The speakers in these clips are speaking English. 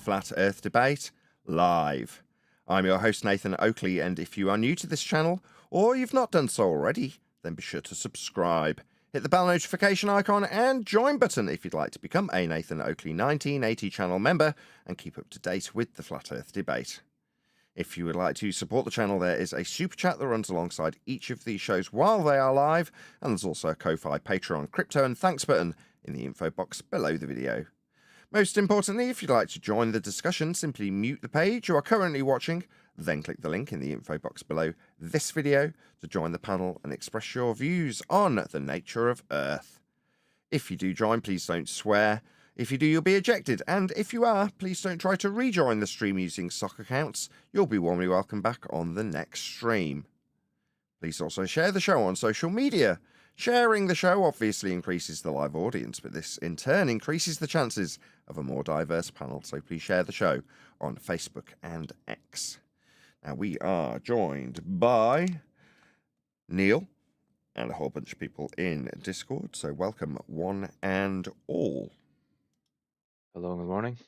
Flat Earth debate live. I'm your host Nathan Oakley, and if you are new to this channel, or you've not done so already, then be sure to subscribe. Hit the bell notification icon and join button if you'd like to become a Nathan Oakley 1980 channel member and keep up to date with the Flat Earth debate. If you would like to support the channel, there is a super chat that runs alongside each of these shows while they are live, and there's also a Ko-Fi, Patreon, crypto and thanks button in the info box below the video. Most importantly, if you'd like to join the discussion, simply mute the page you are currently watching, then click the link in the info box below this video to join the panel and express your views on the nature of Earth. If you do join, please don't swear. If you do, you'll be ejected, and if you are, please don't try to rejoin the stream using sock accounts. You'll be warmly welcome back on the next stream. Please also share the show on social media. Sharing the show obviously increases the live audience, but this in turn increases the chances of a more diverse panel, so please share the show on Facebook and X. Now, we are joined by Neil and a whole bunch of people in Discord, so welcome one and all. Hello, good morning.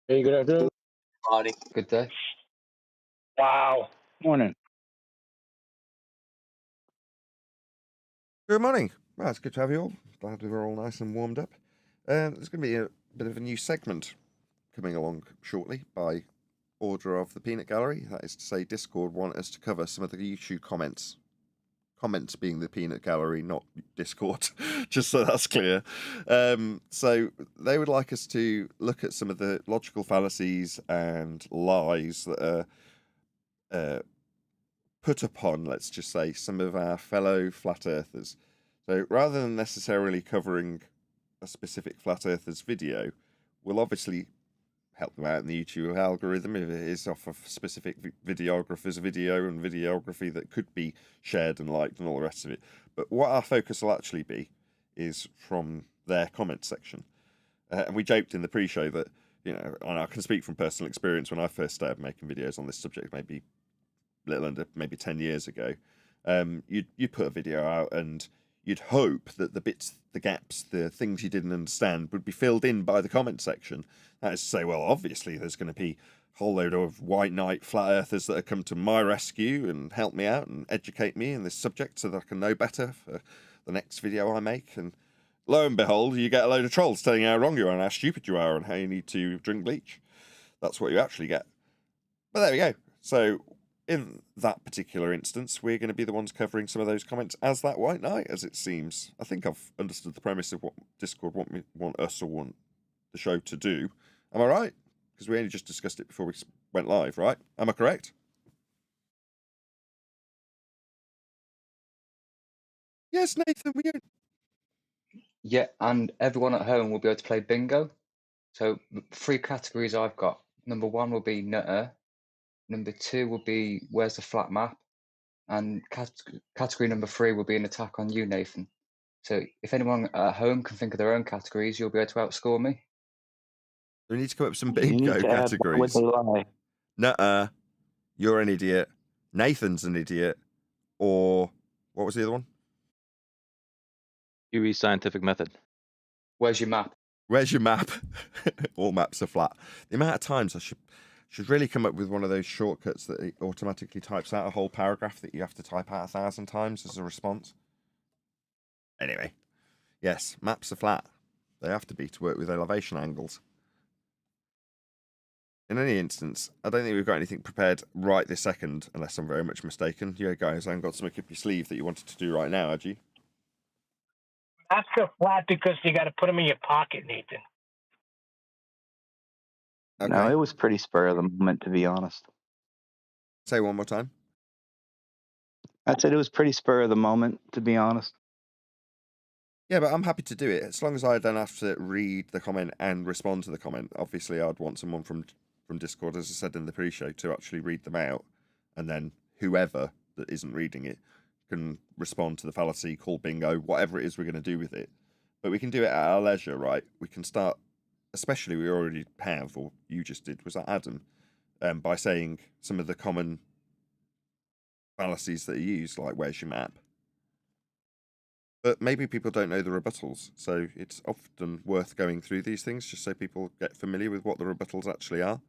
Hey, good afternoon. Morning. Good day. Wow. Morning. Good morning. Well, it's good to have you all. Glad we were all nice and warmed up. There's going to be a bit of a new segment coming along shortly by order of the Peanut Gallery. That is to say, Discord want us to cover some of the YouTube comments. Comments being the Peanut Gallery, not Discord, just so that's clear. So they would like us to look at some of the logical fallacies and lies that are put upon, let's just say, some of our fellow flat earthers. So rather than necessarily covering a specific flat earthers video, we'll obviously help them out in the YouTube algorithm if it is off of specific videographers' video and videography that could be shared and liked and all the rest of it. But what our focus will actually be is from their comment section. And we joked in the pre-show that, you know, and I can speak from personal experience, when I first started making videos on this subject, maybe a little under, maybe 10 years ago, you'd put a video out and you'd hope that the bits, the gaps, the things you didn't understand would be filled in by the comment section. That is to say, well, obviously there's going to be a whole load of white knight flat earthers that have come to my rescue and help me out and educate me in this subject so that I can know better for the next video I make. And lo and behold, you get a load of trolls telling you how wrong you are and how stupid you are and how you need to drink bleach. That's what you actually get. But there we go. So in that particular instance, we're going to be the ones covering some of those comments as that white knight, as it seems. I think I've understood the premise of what Discord want us or want the show to do. Am I right? Because we only just discussed it before we went live, right? Am I correct? Yes, Nathan, we don't. Yeah, and everyone at home will be able to play bingo. So 3 categories I've got. Number 1 will be Nutter. Number 2 will be Where's the Flat Map? And category number 3 will be an attack on you, Nathan. So if anyone at home can think of their own categories, you'll be able to outscore me. We need to come up with some bingo categories. Nutter, you're an idiot. Nathan's an idiot. Or what was the other one? QE scientific method. Where's your map? Where's your map? All maps are flat. The amount of times I should really come up with one of those shortcuts that it automatically types out a whole paragraph that you have to type out 1,000 times as a response. Anyway, yes, maps are flat. They have to be to work with elevation angles. In any instance, I don't think we've got anything prepared right this second, unless I'm very much mistaken. Yeah, guys, I haven't got something up your sleeve that you wanted to do right now, had you? Maps are flat because you got to put them in your pocket, Nathan. Okay. No, it was pretty spur of the moment, to be honest. Say one more time. I said it was pretty spur of the moment, to be honest. Yeah, but I'm happy to do it, as long as I don't have to read the comment and respond to the comment. Obviously, I'd want someone from Discord, as I said in the pre-show, to actually read them out, and then whoever that isn't reading it can respond to the fallacy, call bingo, whatever it is we're going to do with it. But we can do it at our leisure, right? We can start, especially we already have, or you just did, was that Adam, by saying some of the common fallacies that are used, like where's your map? But maybe people don't know the rebuttals, so it's often worth going through these things just so people get familiar with what the rebuttals actually are.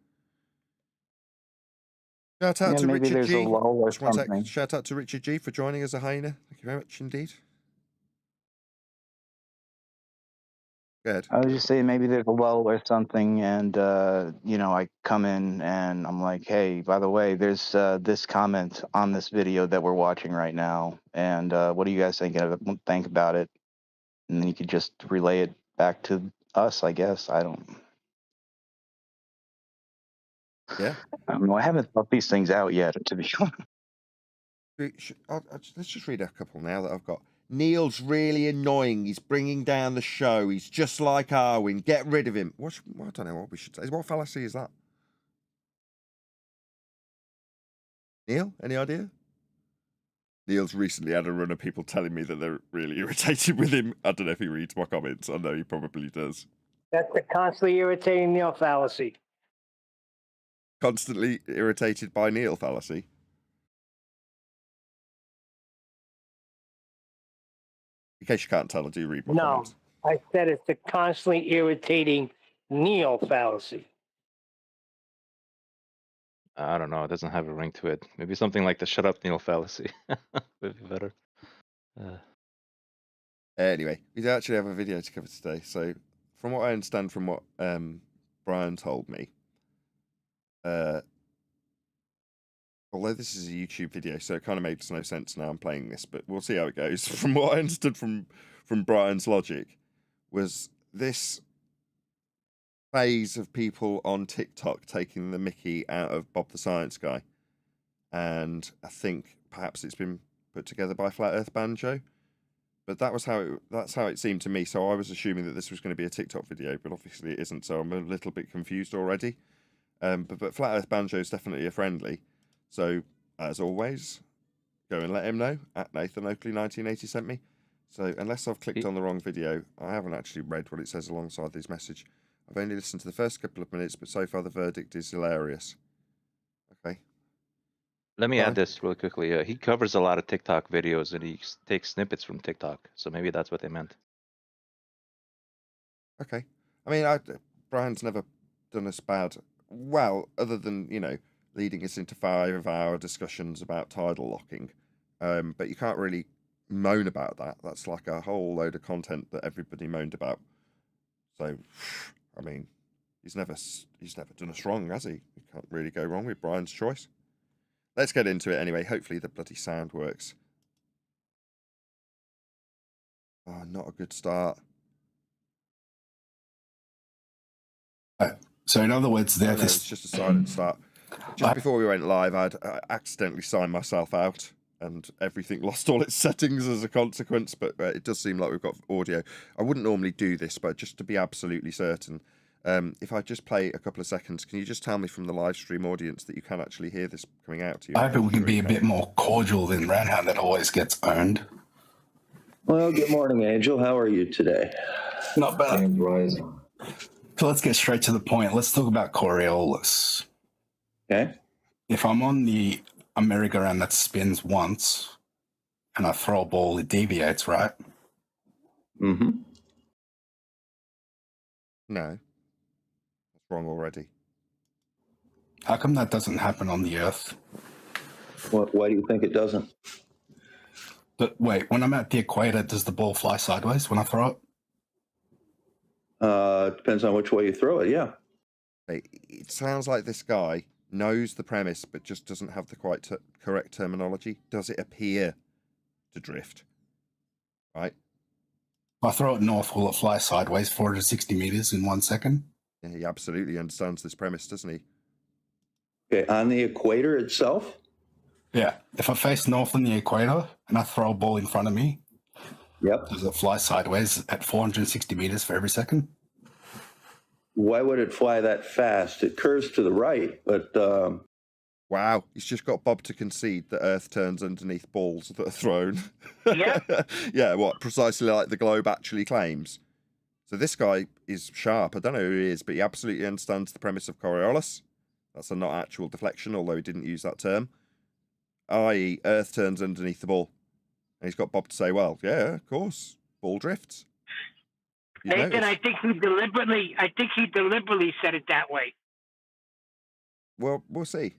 Shout out Yeah, to maybe Richard there's a G. lull or Just one sec. something. Shout out to Richard G for joining as a hyena. Thank you very much indeed. Go ahead. I was just saying maybe there's a lull or something, and you know, I come in and I'm like, hey, by the way, there's this comment on this video that we're watching right now, and what do you guys think about it? And then you could just relay it back to us, I guess. I don't Yeah. know. I haven't thought these things out yet, to be honest. Let's just read a couple now that I've got. Neil's really annoying. He's bringing down the show. He's just like Arwin. Get rid of him. I don't know what we should say. What fallacy is that? Neil, any idea? Neil's recently had a run of people telling me that they're really irritated with him. I don't know if he reads my comments. I know he probably does. That's the constantly irritating Neil fallacy. Constantly irritated by Neil fallacy. In case you can't tell, I do read my comments. I said it's the constantly irritating Neil fallacy. I don't know. It doesn't have a ring to it. Maybe something like the "shut up, Neil" fallacy would be better. Anyway, we do actually have a video to cover today. So, from what I understand from what Brian told me, although this is a YouTube video, so it kind of makes no sense now I'm playing this, but we'll see how it goes. From what I understood from Brian's logic, was this phase of people on TikTok taking the mickey out of Bob the Science Guy, and I think perhaps it's been put together by Flat Earth Banjo, but that's how it seemed to me. So I was assuming that this was going to be a TikTok video, but obviously it isn't. So I'm a little bit confused already. But Flat Earth Banjo is definitely a friendly. So as always, go and let him know at Nathan Oakley 1980 sent me. So unless I've clicked on the wrong video, I haven't actually read what it says alongside this message. I've only listened to the first couple of minutes, but so far the verdict is hilarious. Okay. Let me add this real quickly. He covers a lot of TikTok videos, and he takes snippets from TikTok. So maybe that's what they meant. Okay. I mean, Brian's never done us bad. Well, other than, leading us into 5-hour discussions about tidal locking. But you can't really moan about that. That's like a whole load of content that everybody moaned about. So, I mean, he's never done us wrong, has he? You can't really go wrong with Brian's choice. Let's get into it anyway. Hopefully the bloody sound works. Oh, not a good start. So in other words, it's just a silent start. Just before we went live, I accidentally signed myself out, and everything lost all its settings as a consequence. But it does seem like we've got audio. I wouldn't normally do this, but just to be absolutely certain, if I just play a couple of seconds, can you just tell me from the live stream audience that you can actually hear this coming out to you? I hope we can be a bit more cordial than Ranhound that always gets owned. Well, good morning, Angel. How are you today? Not bad. And Rise. So let's get straight to the point. Let's talk about Coriolis. Okay. If I'm on the merry-go-round that spins once and I throw a ball, it deviates, right? Mm-hmm. No. That's wrong already. How come that doesn't happen on the Earth? Why do you think it doesn't? But wait, when I'm at the equator, does the ball fly sideways when I throw it? Depends on which way you throw it, yeah. It sounds like this guy knows the premise, but just doesn't have the quite correct terminology. Does it appear to drift? Right? If I throw it north, will it fly sideways 460 meters in 1 second? Yeah, he absolutely understands this premise, doesn't he? Okay, on the equator itself? Yeah. If I face north on the equator and I throw a ball in front of me, Yep. does it fly sideways at 460 meters for every second? Why would it fly that fast? It curves to the right, but Wow, he's just got Bob to concede that Earth turns underneath balls that are thrown. Yeah. Yeah, what? Precisely like the globe actually claims. So this guy is sharp. I don't know who he is, but he absolutely understands the premise of Coriolis. That's a not actual deflection, although he didn't use that term. I.e., Earth turns underneath the ball. And he's got Bob to say, well, yeah, of course, ball drifts. You'd Nathan, notice. I think he deliberately said it that way. Well, we'll see.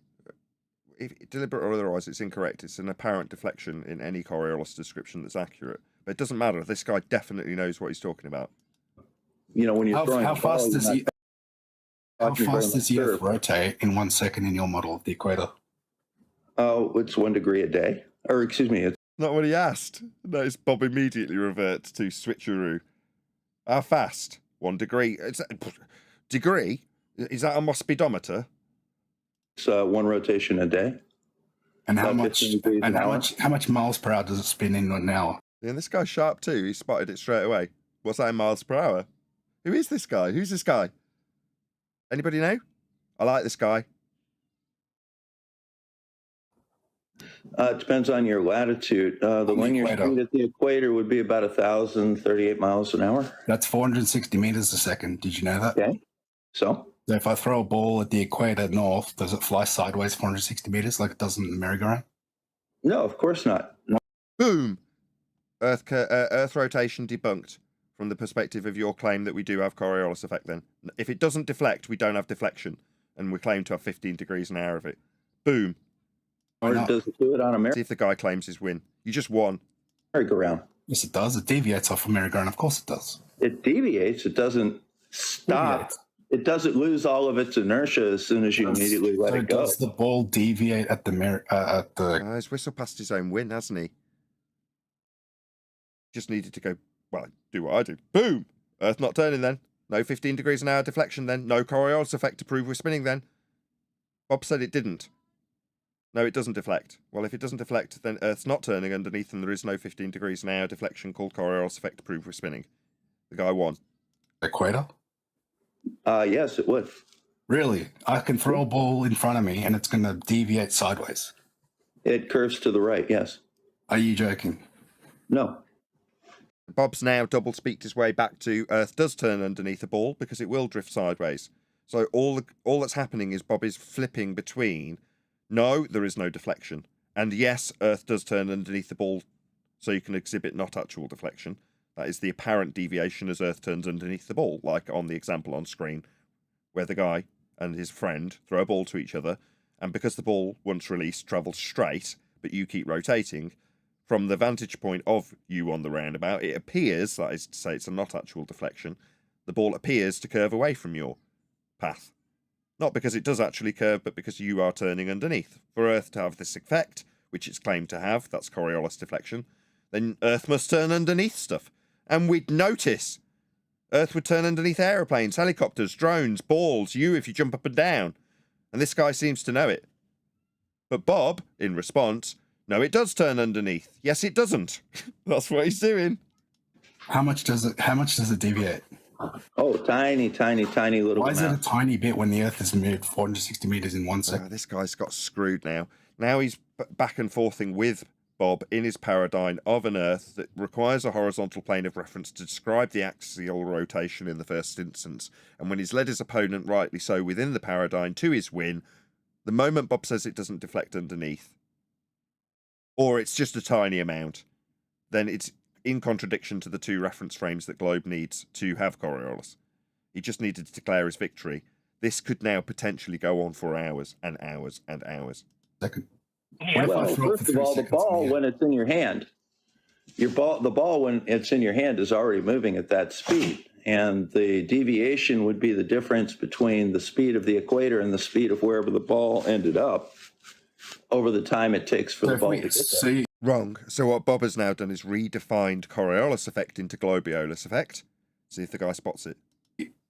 If deliberate or otherwise, it's incorrect. It's an apparent deflection in any Coriolis description that's accurate. But it doesn't matter. This guy definitely knows what he's talking about. You know, when you're throwing How a ball, fast does you're the not how watching very fast does much the Earth curve. rotate in 1 second in your model of the equator? Oh, it's 1 degree a day. Or excuse me, it's Not what he asked. Notice Bob immediately reverts to switcheroo. How fast? 1 degree. Degree? Is that a speedometer? 1 rotation a day. And how About much 15 degrees and an how hour. much miles per hour does it spin in an hour? Yeah, this guy's sharp too. He spotted it straight away. What's that in miles per hour? Who is this guy? Who's this guy? Anybody know? I like this guy. It depends on your latitude. The On the linear equator. speed at the equator would be about 1,038 miles an hour. That's 460 meters a second. Did you know that? Okay. So, So if I throw a ball at the equator north, does it fly sideways 460 meters like it does in the merry-go-round? no, of course not. No. Boom! Earth rotation debunked from the perspective of your claim that we do have Coriolis effect then. If it doesn't deflect, we don't have deflection. And we claim to have 15 degrees an hour of it. Boom. Why Or not? does it do it on a See if the guy claims his win. You just won. merry-go-round? Yes, it does. It deviates off a merry-go-round. Of course it does. It deviates. It doesn't stop. Deviates. It doesn't lose all of its inertia as soon as you immediately let So it go. does the ball deviate at the He's whistled past his own win, hasn't he? Just needed to go, well, do what I do. Boom! Earth not turning then. No 15 degrees an hour deflection then. No Coriolis effect to prove we're spinning then. Bob said it didn't. No, it doesn't deflect. Well, if it doesn't deflect, then Earth's not turning underneath and there is no 15 degrees an hour deflection called Coriolis effect to prove we're spinning. The guy won. equator? Yes, it would. Really? I can throw a ball in front of me and it's going to deviate sideways. It curves to the right, yes. Are you joking? No. Bob's now double-speaked his way back to Earth does turn underneath a ball because it will drift sideways. So all that's happening is Bob is flipping between, no, there is no deflection. And yes, Earth does turn underneath the ball so you can exhibit not actual deflection. That is the apparent deviation as Earth turns underneath the ball, like on the example on screen, where the guy and his friend throw a ball to each other, and because the ball, once released, travels straight, but you keep rotating, from the vantage point of you on the roundabout, it appears, that is to say it's a not actual deflection, the ball appears to curve away from your path. Not because it does actually curve, but because you are turning underneath. For Earth to have this effect, which it's claimed to have, that's Coriolis deflection, then Earth must turn underneath stuff. And we'd notice. Earth would turn underneath aeroplanes, helicopters, drones, balls, you if you jump up and down. And this guy seems to know it. But Bob, in response, no, it does turn underneath. Yes, it doesn't. That's what he's doing. How much does it deviate? Oh, tiny, tiny, tiny little Why is it a amount. tiny bit when the Earth has moved 460 meters in 1 second? This guy's got screwed now. Now he's back and forthing with Bob in his paradigm of an Earth that requires a horizontal plane of reference to describe the axial rotation in the first instance. And when he's led his opponent, rightly so, within the paradigm to his win, the moment Bob says it doesn't deflect underneath, or it's just a tiny amount, then it's in contradiction to the two reference frames that Globe needs to have Coriolis. He just needed to declare his victory. This could now potentially go on for hours and hours and hours. Second. Yeah, What if I Well, throw it first for of 3 all, the seconds in ball, the air? when it's in your hand, the ball, when it's in your hand, is already moving at that speed. And the deviation would be the difference between the speed of the equator and the speed of wherever the ball ended up over the time it takes for So the if ball we to get there. see, Wrong. So what Bob has now done is redefined Coriolis effect into Globiolis effect. See if the guy spots it.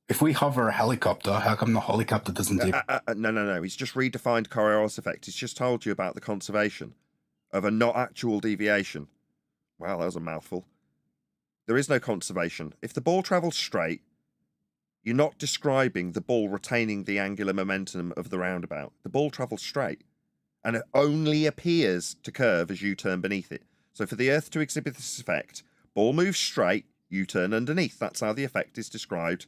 if we hover a helicopter, how come the helicopter doesn't deviate? No. He's just redefined Coriolis effect. He's just told you about the conservation of a not actual deviation. Wow, that was a mouthful. There is no conservation. If the ball travels straight, you're not describing the ball retaining the angular momentum of the roundabout. The ball travels straight, and it only appears to curve as you turn beneath it. So for the Earth to exhibit this effect, ball moves straight, you turn underneath. That's how the effect is described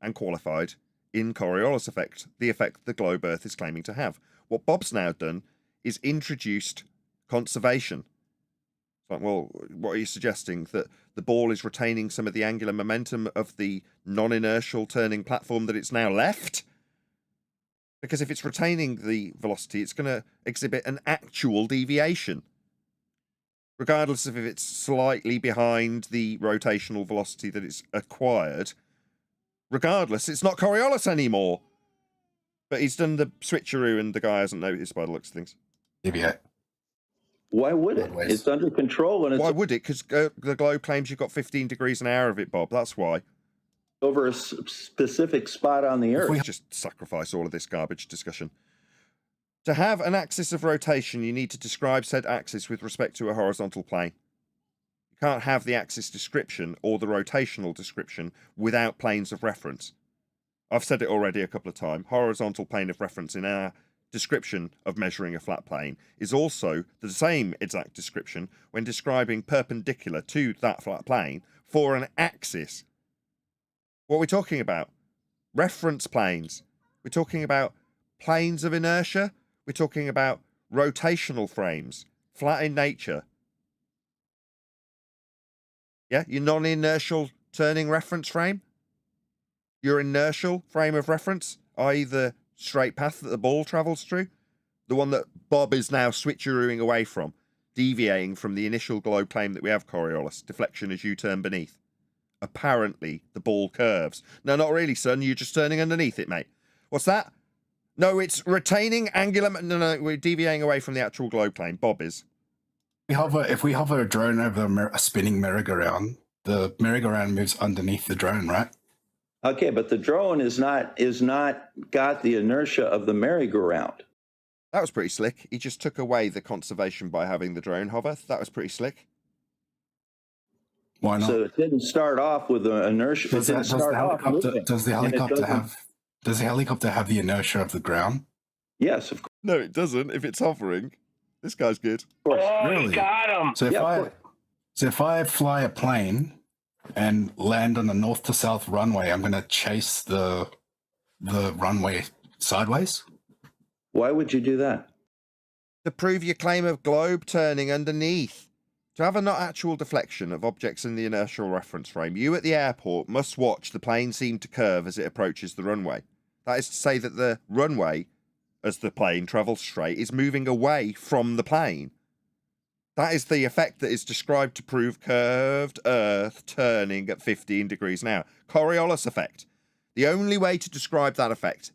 and qualified in Coriolis effect, the effect the globe Earth is claiming to have. What Bob's now done is introduced conservation. It's like, well, what are you suggesting? That the ball is retaining some of the angular momentum of the non-inertial turning platform that it's now left? Because if it's retaining the velocity, it's going to exhibit an actual deviation, regardless of if it's slightly behind the rotational velocity that it's acquired. Regardless, it's not Coriolis anymore. But he's done the switcheroo and the guy hasn't noticed by the looks of things. Deviate. Why would it? Sideways. It's under control and it's Why would it? Because the globe claims you've got 15 degrees an hour of it, Bob. That's why. over a specific spot on the Earth. Just sacrifice all of this garbage discussion. To have an axis of rotation, you need to describe said axis with respect to a horizontal plane. You can't have the axis description or the rotational description without planes of reference. I've said it already a couple of times. Horizontal plane of reference in our description of measuring a flat plane is also the same exact description when describing perpendicular to that flat plane for an axis. What are we talking about? Reference planes. We're talking about planes of inertia. We're talking about rotational frames, flat in nature. Yeah, your non-inertial turning reference frame. Your inertial frame of reference, i.e. the straight path that the ball travels through. The one that Bob is now switcherooing away from, deviating from the initial globe claim that we have Coriolis, deflection as you turn beneath. Apparently, the ball curves. No, not really, son. You're just turning underneath it, mate. What's that? No, it's retaining angular... No, we're deviating away from the actual globe plane. Bob is. If we hover a drone over a spinning merry-go-round, the merry-go-round moves underneath the drone, right? Okay, but the drone is not got the inertia of the merry-go-round. That was pretty slick. He just took away the conservation by having the drone hover. That was pretty slick. Why not? So it didn't start off with the inertia. Does the helicopter have the inertia of the ground? Yes, of course. No, it doesn't. If it's hovering, this guy's good. Oh, Really? you got him. So Yeah, if I fly a plane and land on the north to south runway, I'm going to chase the runway sideways. Why would you do that? To prove your claim of globe turning underneath. To have a not actual deflection of objects in the inertial reference frame, you at the airport must watch the plane seem to curve as it approaches the runway. That is to say that the runway, as the plane travels straight, is moving away from the plane. That is the effect that is described to prove curved Earth turning at 15 degrees an hour. Coriolis effect. The only way to describe that effect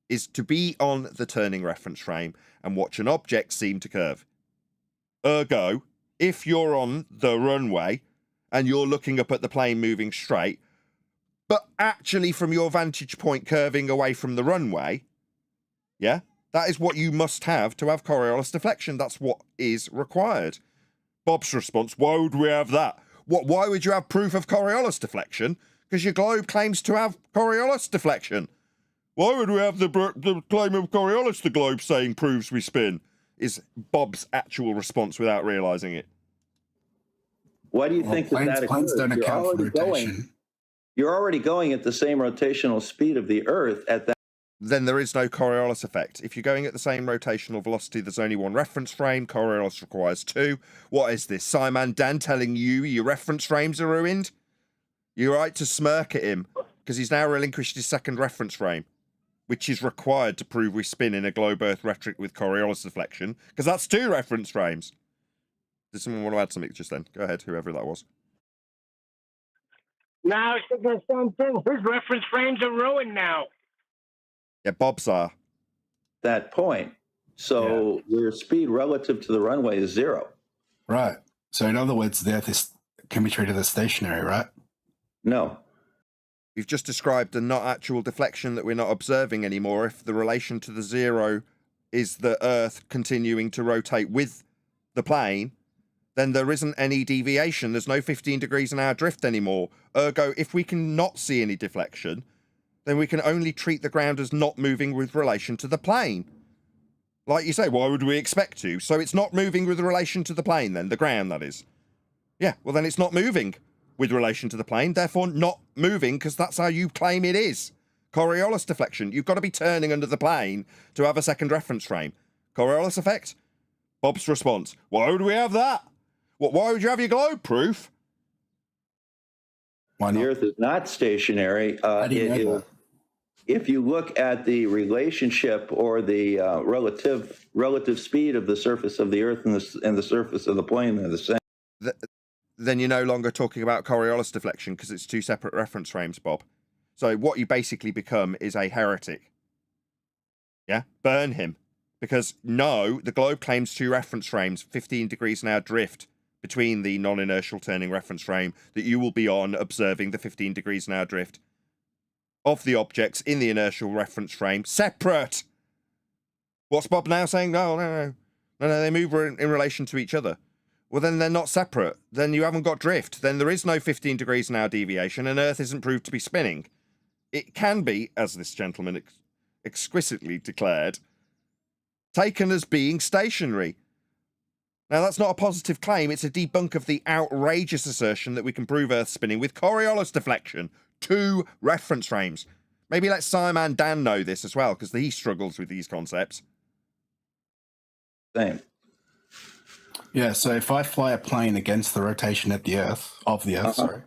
is to be on the turning reference frame and watch an object seem to curve. Ergo, if you're on the runway and you're looking up at the plane moving straight, but actually from your vantage point curving away from the runway, yeah, that is what you must have to have Coriolis deflection. That's what is required. Bob's response, why would we have that? Why would you have proof of Coriolis deflection? Because your globe claims to have Coriolis deflection. Why would we have the claim of Coriolis the globe saying proves we spin? Is Bob's actual response without realising it. Why do you think that planes occurs? don't account for rotation. You're already going at the same rotational speed of the Earth at that. Then there is no Coriolis effect. If you're going at the same rotational velocity, there's only one reference frame. Coriolis requires two. What is this? Simon Dan telling you your reference frames are ruined? You're right to smirk at him because he's now relinquished his second reference frame, which is required to prove we spin in a globe Earth rhetoric with Coriolis deflection, because that's two reference frames. Does someone want to add something just then? Go ahead, whoever that was. Now it's the same thing. His reference frames are ruined now. Yeah, Bob's are. That point. So your speed relative to the runway is zero. Right. So in other words, the Earth can be treated as stationary, right? No. We've just described a not actual deflection that we're not observing anymore. If the relation to the zero is the Earth continuing to rotate with the plane, then there isn't any deviation. There's no 15 degrees an hour drift anymore. Ergo, if we can not see any deflection, then we can only treat the ground as not moving with relation to the plane. Like you say, why would we expect to? So it's not moving with relation to the plane then, the ground that is. Yeah, well then it's not moving with relation to the plane, therefore not moving because that's how you claim it is. Coriolis deflection. You've got to be turning under the plane to have a second reference frame. Coriolis effect? Bob's response, why would we have that? Why would you have your globe proof? Why The not? Earth is not stationary. How do you know that? If you look at the relationship or the relative speed of the surface of the Earth and the surface of the plane, they're the same. Then you're no longer talking about Coriolis deflection because it's two separate reference frames, Bob. So what you basically become is a heretic. Yeah? Burn him. Because no, the globe claims two reference frames, 15 degrees an hour drift between the non-inertial turning reference frame that you will be on observing the 15 degrees an hour drift of the objects in the inertial reference frame separate. What's Bob now saying? No, they move in relation to each other. Well, then they're not separate. Then you haven't got drift. Then there is no 15 degrees an hour deviation and Earth isn't proved to be spinning. It can be, as this gentleman exquisitely declared, taken as being stationary. Now, that's not a positive claim. It's a debunk of the outrageous assertion that we can prove Earth spinning with Coriolis deflection. Two reference frames. Maybe let Simon Dan know this as well, because he struggles with these concepts. Same. Yeah, so if I fly a plane against the rotation of the Earth, sorry,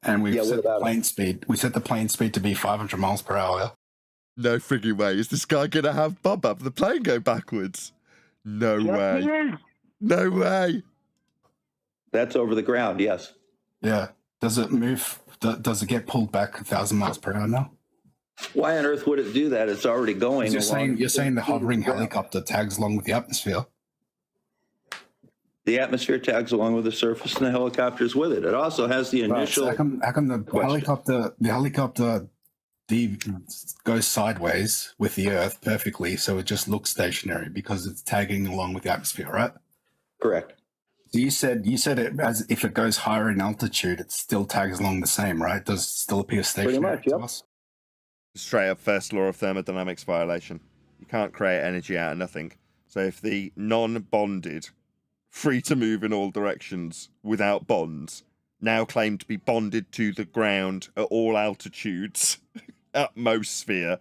and we set the plane speed, to be 500 miles per hour. No frigging way. Is this guy going to have Bob up the plane go backwards? No way. No way. That's over the ground, yes. Yeah. Does it move? Does it get pulled back 1,000 miles per hour now? Why on earth would it do that? It's already going. You're saying the hovering helicopter tags along with the atmosphere. The atmosphere tags along with the surface, and the helicopter's with it. It also has the initial. Right, so how come the helicopter goes sideways with the Earth perfectly, so it just looks stationary because it's tagging along with the atmosphere, right? Correct. So you said it as if it goes higher in altitude, it still tags along the same, right? It does still appear stationary Pretty much, to us? Straight up first law of thermodynamics violation. You can't create energy out of nothing. So if the non-bonded, free to move in all directions without bonds, now claim to be bonded to the ground at all altitudes, atmosphere,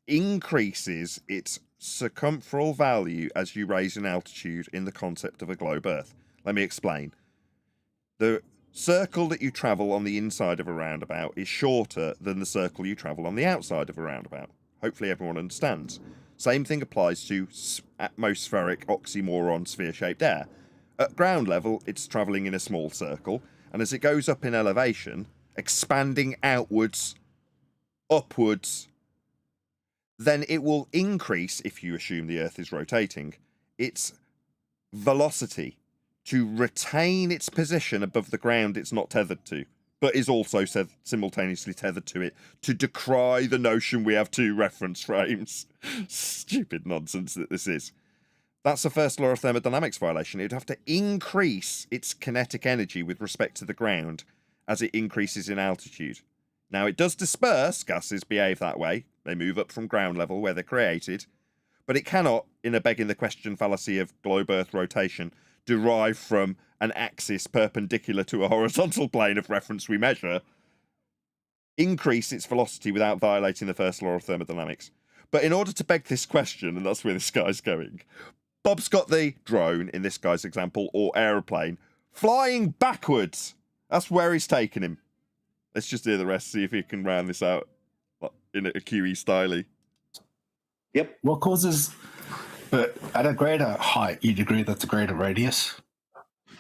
increases its circumferential value as you raise in altitude in the concept of a globe Earth. Let me explain. The circle that you travel on the inside of a roundabout is shorter than the circle you travel on the outside of a roundabout. Hopefully everyone understands. Same thing applies to atmospheric oxymoron sphere-shaped air. At ground level, it's travelling in a small circle, and as it goes up in elevation, expanding outwards, upwards, then it will increase, if you assume the Earth is rotating, its velocity to retain its position above the ground it's not tethered to, but is also simultaneously tethered to it, to decry the notion we have two reference frames. Stupid nonsense that this is. That's the first law of thermodynamics violation. It'd have to increase its kinetic energy with respect to the ground as it increases in altitude. Now, it does disperse. Gases behave that way. They move up from ground level where they're created. But it cannot, in a begging the question fallacy of globe Earth rotation, derive from an axis perpendicular to a horizontal plane of reference we measure, increase its velocity without violating the first law of thermodynamics. But in order to beg this question, and that's where this guy's going, Bob's got the drone, in this guy's example, or aeroplane, flying backwards. That's where he's taking him. Let's just hear the rest, see if he can round this out in a QE styley. Yep. What causes... But at a greater height, you'd agree that's a greater radius?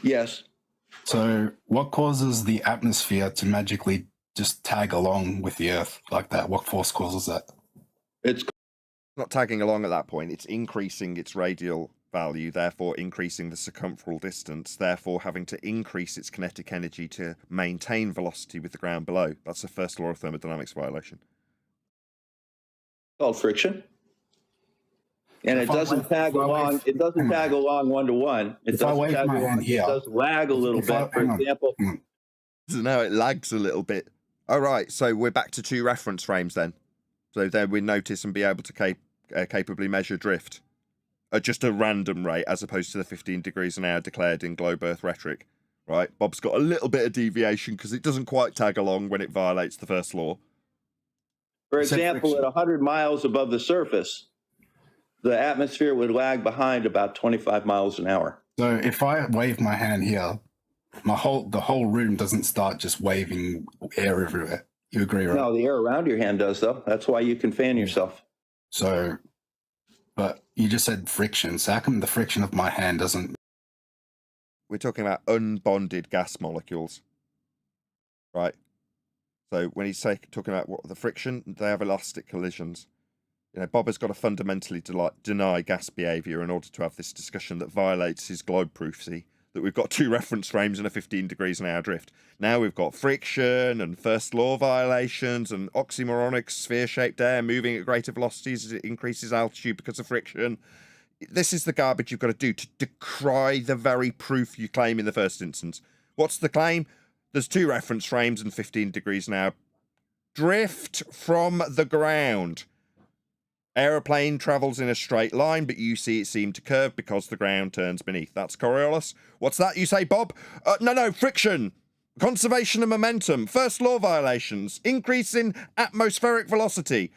Yes. So what causes the atmosphere to magically just tag along with the Earth like that? What force causes that? It's not tagging along at that point. It's increasing its radial value, therefore increasing the circumferential distance, therefore having to increase its kinetic energy to maintain velocity with the ground below. That's the first law of thermodynamics violation. called friction. And it doesn't tag along. It doesn't tag along one to one. It doesn't tag along. It does lag a little bit. For example, so now it lags a little bit. All right, so we're back to two reference frames then. So then we notice and be able to capably measure drift at just a random rate, as opposed to the 15 degrees an hour declared in globe Earth rhetoric. Right, Bob's got a little bit of deviation because it doesn't quite tag along when it violates the first law. For example, at 100 miles above the surface, the atmosphere would lag behind about 25 miles an hour. So if I wave my hand here, the whole room doesn't start just waving air everywhere. You agree, right? No, the air around your hand does, though. That's why you can fan yourself. So, but you just said friction. So how come the friction of my hand doesn't? We're talking about unbonded gas molecules, right? So when he's talking about what the friction, they have elastic collisions. You know, Bob has got to fundamentally deny gas behaviour in order to have this discussion that violates his globe proofsy, that we've got 2 reference frames and a 15 degrees an hour drift. Now we've got friction and first law violations and oxymoronic sphere-shaped air moving at greater velocities as it increases altitude because of friction. This is the garbage you've got to do to decry the very proof you claim in the first instance. What's the claim? There's 2 reference frames and 15 degrees an hour drift from the ground. Aeroplane travels in a straight line, but you see it seem to curve because the ground turns beneath. That's Coriolis. What's that you say, Bob? No, friction. Conservation of momentum. First law violations. Increase in atmospheric velocity.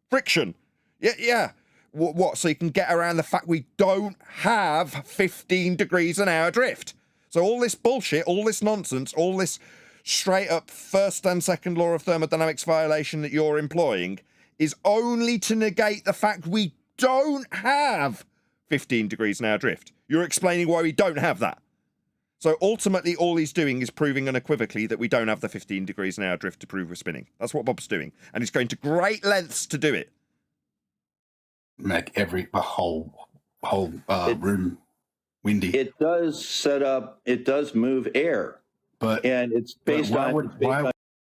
Friction. Yeah. What? So you can get around the fact we don't have 15 degrees an hour drift. So all this bullshit, all this nonsense, all this straight up first and second law of thermodynamics violation that you're employing is only to negate the fact we don't have 15 degrees an hour drift. You're explaining why we don't have that. So ultimately, all he's doing is proving unequivocally that we don't have the 15 degrees an hour drift to prove we're spinning. That's what Bob's doing. And he's going to great lengths to do it. Make the whole room windy. It does move air. And it's based on...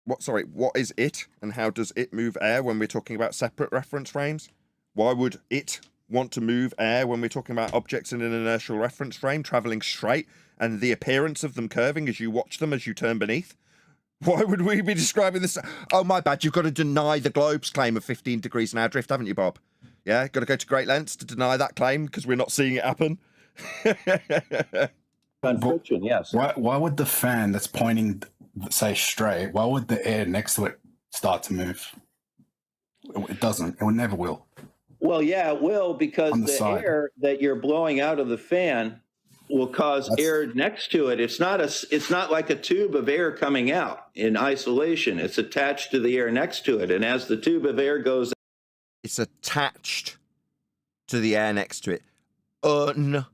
What is it, and how does it move air when we're talking about separate reference frames? Why would it want to move air when we're talking about objects in an inertial reference frame traveling straight and the appearance of them curving as you watch them as you turn beneath? Why would we be describing this? Oh, my bad, you've got to deny the globe's claim of 15 degrees an hour drift, haven't you, Bob? Yeah, got to go to great lengths to deny that claim because we're not seeing it happen. On friction, yes. Why would the fan that's pointing, say, straight, why would the air next to it start to move? It doesn't. It never will. Well, yeah, it will, because the air that you're blowing out of the fan will cause air next to it. It's not like a tube of air coming out in isolation. It's attached to the air next to it. And as the tube of air goes, it's attached to the air next to it. Unbonded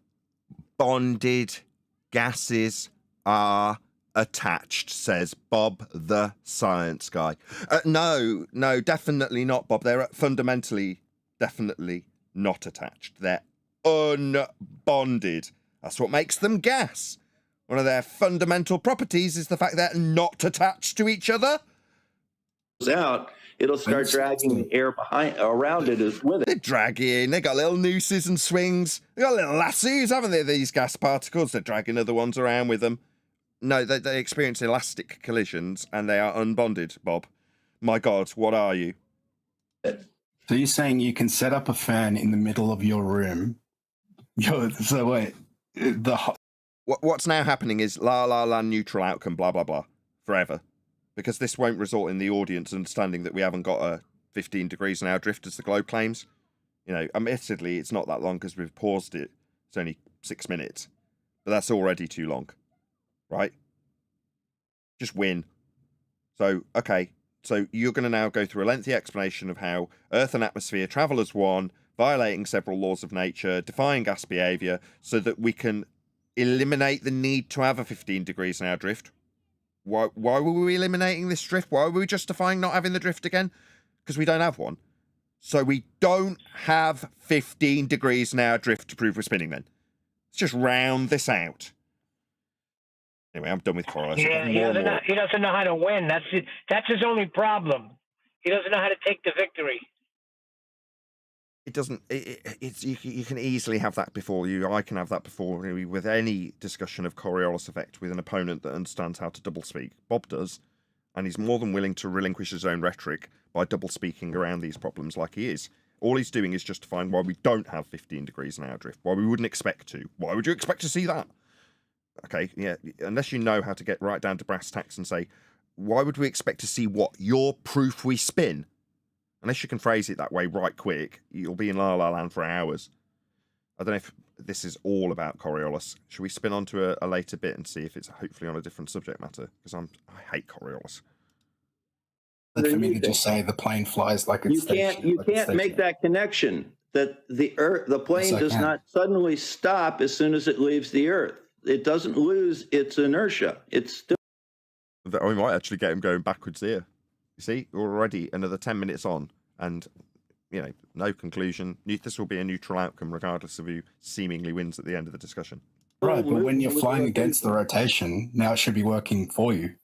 gases are attached, says Bob the science guy. No, definitely not, Bob. They're fundamentally, definitely not attached. They're unbonded. That's what makes them gas. One of their fundamental properties is the fact they're not attached to each other. Out, it'll start dragging the air around it with it. They're dragging. They got little nooses and swings. They got little lassos, haven't they? These gas particles. They're dragging other ones around with them. No, they experience elastic collisions and they are unbonded, Bob. My God, what are you? So you're saying you can set up a fan in the middle of your room? So wait, what's now happening is la la la neutral outcome, blah blah blah, forever, because this won't result in the audience understanding that we haven't got a 15 degrees an hour drift as the globe claims. You know, admittedly, it's not that long because we've paused it. It's only 6 minutes, but that's already too long. Right? Just win. So, okay. So you're going to now go through a lengthy explanation of how Earth and atmosphere travel as one, violating several laws of nature, defying gas behavior, so that we can eliminate the need to have a 15 degrees an hour drift. Why were we eliminating this drift? Why were we justifying not having the drift again? Because we don't have one. So we don't have 15 degrees an hour drift to prove we're spinning then. Let's just round this out. Anyway, I'm done with Coriolis. Yeah, he doesn't know how to win. That's his only problem. He doesn't know how to take the victory. It doesn't. You can easily have that before you. I can have that before you with any discussion of Coriolis effect with an opponent that understands how to double speak. Bob does, and he's more than willing to relinquish his own rhetoric by double speaking around these problems like he is. All he's doing is justifying why we don't have 15 degrees an hour drift. Why we wouldn't expect to. Why would you expect to see that? Okay, yeah, unless you know how to get right down to brass tacks and say, why would we expect to see what? Your proof we spin? Unless you can phrase it that way right quick, you'll be in La La Land for hours. I don't know if this is all about Coriolis. Should we spin on to a later bit and see if it's hopefully on a different subject matter? Because I hate Coriolis. For me to just say the plane flies like it's you can't make that connection that the plane does not suddenly stop as soon as it leaves the Earth. It doesn't lose its inertia. It's still. We might actually get him going backwards here. You see, we're already another 10 minutes on, and no conclusion. This will be a neutral outcome, regardless of who seemingly wins at the end of the discussion. Right, but when you're flying against the rotation, now it should be working for you.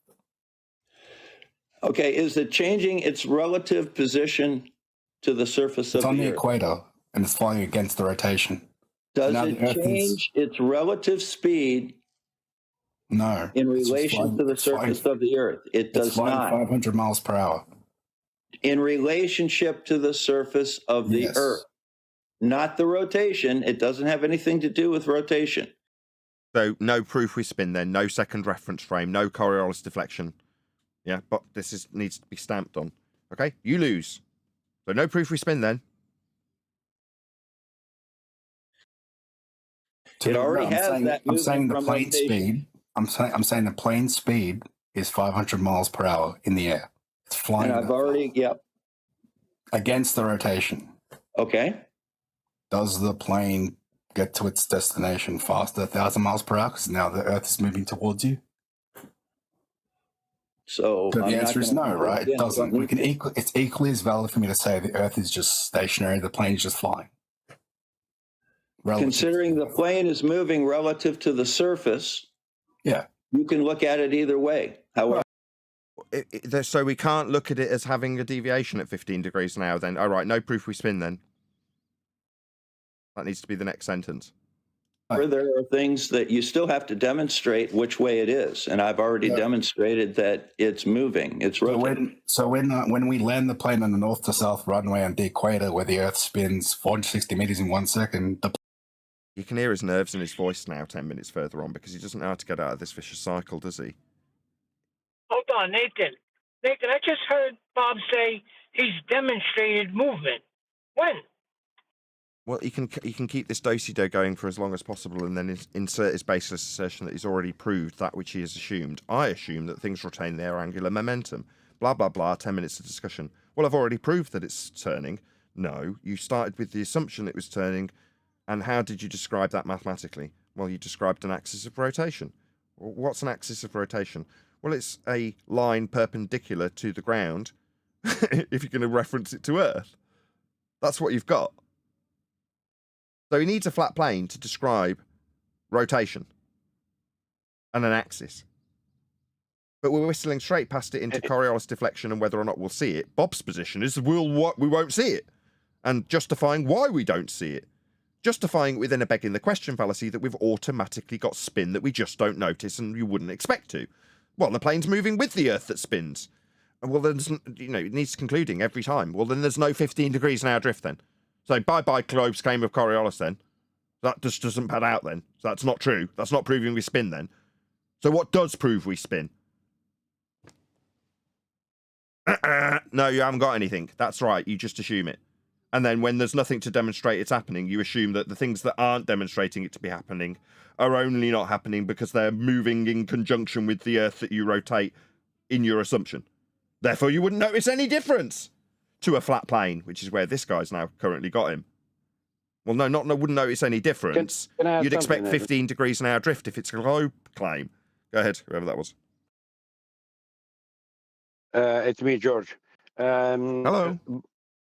Okay, is it changing its relative position to the surface of the Earth? It's on the equator, and it's flying against the rotation. Does it change its relative speed? No. In relation to the surface of the Earth? It does not. 500 miles per hour. In relationship to the surface of the Earth, not the rotation. It doesn't have anything to do with rotation. So no proof we spin then, no second reference frame, no Coriolis deflection. Yeah, but this needs to be stamped on. Okay, you lose. So no proof we spin then. It already has that. I'm saying the plane speed. I'm saying the plane speed is 500 miles per hour in the air. It's flying. And I've already, against the rotation. Okay. Does the plane get to its destination faster, 1,000 miles per hour? Because now the Earth is moving towards you. So the answer is no, right? It doesn't. It's equally as valid for me to say the Earth is just stationary, the plane is just flying. Considering the plane is moving relative to the surface, you can look at it either way. However, so we can't look at it as having a deviation at 15 degrees an hour then. All right, no proof we spin then. That needs to be the next sentence. There are things that you still have to demonstrate which way it is, and I've already demonstrated that it's moving, it's rotating. So when we land the plane on the north to south runway on the equator, where the Earth spins 460 meters in 1 second, you can hear his nerves in his voice now 10 minutes further on, because he doesn't know how to get out of this vicious cycle, does he? Hold on, Nathan. Nathan, I just heard Bob say he's demonstrated movement. When? Well, he can keep this do-si-do going for as long as possible, and then insert his baseless assertion that he's already proved that which he has assumed. I assume that things retain their angular momentum. Blah, blah, blah, 10 minutes of discussion. Well, I've already proved that it's turning. No, you started with the assumption it was turning, and how did you describe that mathematically? Well, you described an axis of rotation. What's an axis of rotation? Well, it's a line perpendicular to the ground, if you're going to reference it to Earth. That's what you've got. So he needs a flat plane to describe rotation and an axis. But we're whistling straight past it into Coriolis deflection and whether or not we'll see it. Bob's position is we won't see it, and justifying why we don't see it. Justifying it within a begging the question fallacy that we've automatically got spin that we just don't notice and you wouldn't expect to. Well, the plane's moving with the Earth that spins. Well, there's, it needs concluding every time. Well, then there's no 15 degrees an hour drift then. So bye-bye close game of Coriolis then. That just doesn't pad out then. So that's not true. That's not proving we spin then. So what does prove we spin? No, you haven't got anything. That's right. You just assume it. And then when there's nothing to demonstrate it's happening, you assume that the things that aren't demonstrating it to be happening are only not happening because they're moving in conjunction with the Earth that you rotate in your assumption. Therefore, you wouldn't notice any difference to a flat plane, which is where this guy's now currently got him. Well, no, wouldn't notice any difference. You'd expect 15 degrees an hour drift if it's a globe claim. Go ahead, whoever that was. It's me, George. Hello.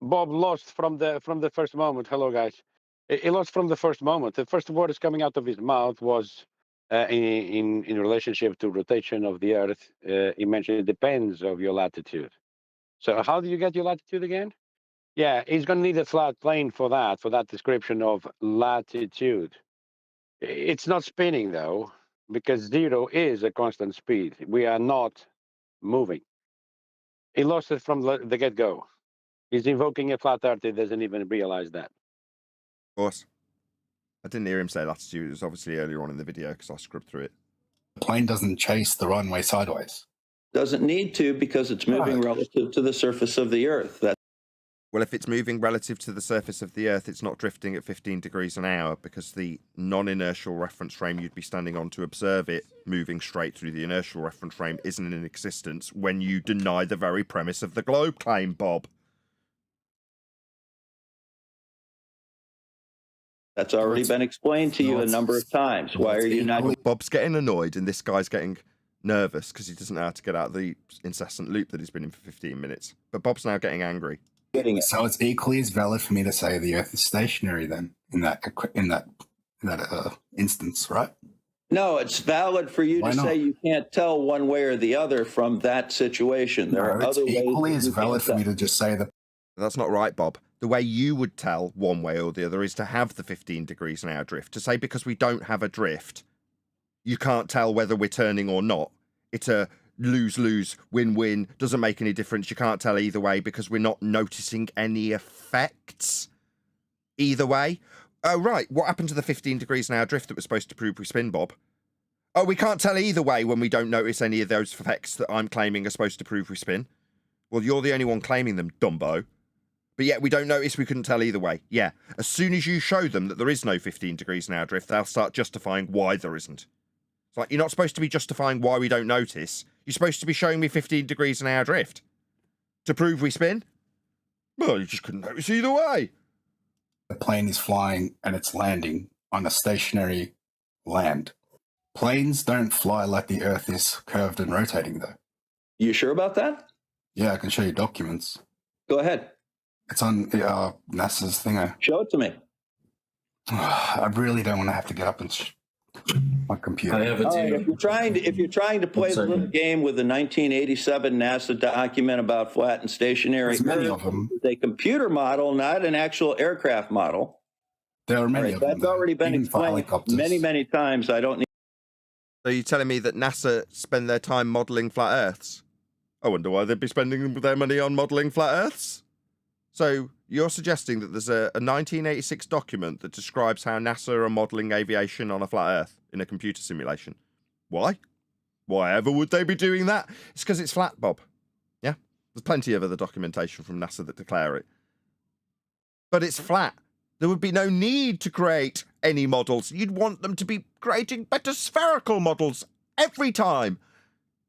Bob lost from the first moment. Hello, guys. He lost from the first moment. The first word is coming out of his mouth was in relationship to rotation of the Earth. He mentioned it depends of your latitude. So how do you get your latitude again? Yeah, he's going to need a flat plane for that description of latitude. It's not spinning, though, because 0 is a constant speed. We are not moving. He lost it from the get-go. He's invoking a flat Earth. He doesn't even realize that. Of course. I didn't hear him say latitude. It was obviously earlier on in the video because I scrubbed through it. The plane doesn't chase the runway sideways. Doesn't need to because it's moving relative to the surface of the Earth. Well, if it's moving relative to the surface of the Earth, it's not drifting at 15 degrees an hour because the non-inertial reference frame you'd be standing on to observe it moving straight through the inertial reference frame isn't in existence when you deny the very premise of the globe claim, Bob. That's already been explained to you a number of times. Why are you not? Bob's getting annoyed and this guy's getting nervous because he doesn't know how to get out of the incessant loop that he's been in for 15 minutes. But Bob's now getting angry. So it's equally as valid for me to say the Earth is stationary then in that instance, right? No, it's valid for you to say you can't tell one way or the other from that situation. There are other ways. It's equally as valid for me to just say that. That's not right, Bob. The way you would tell one way or the other is to have the 15 degrees an hour drift. To say because we don't have a drift, you can't tell whether we're turning or not. It's a lose-lose, win-win, doesn't make any difference. You can't tell either way because we're not noticing any effects either way. Oh, right. What happened to the 15 degrees an hour drift that was supposed to prove we spin, Bob? Oh, we can't tell either way when we don't notice any of those effects that I'm claiming are supposed to prove we spin. Well, you're the only one claiming them, Dumbo. But yet we don't notice we couldn't tell either way. Yeah. As soon as you show them that there is no 15 degrees an hour drift, they'll start justifying why there isn't. It's like, you're not supposed to be justifying why we don't notice. You're supposed to be showing me 15 degrees an hour drift. To prove we spin? Well, you just couldn't notice either way. The plane is flying and it's landing on a stationary land. Planes don't fly like the Earth is curved and rotating, though. You sure about that? Yeah, I can show you documents. Go ahead. It's on NASA's thing. Show it to me. I really don't want to have to get up and my computer. I have it too. If you're trying to play the little game with the 1987 NASA document about flat and stationary Earth, many of them. It's a computer model, not an actual aircraft model. There are many of them. That's already been explained many times. I don't need. So you're telling me that NASA spend their time modelling flat Earths? I wonder why they'd be spending their money on modelling flat Earths. So you're suggesting that there's a 1986 document that describes how NASA are modelling aviation on a flat Earth in a computer simulation. Why? Why ever would they be doing that? It's because it's flat, Bob. Yeah? There's plenty of other documentation from NASA that declare it. But it's flat. There would be no need to create any models. You'd want them to be creating better spherical models every time.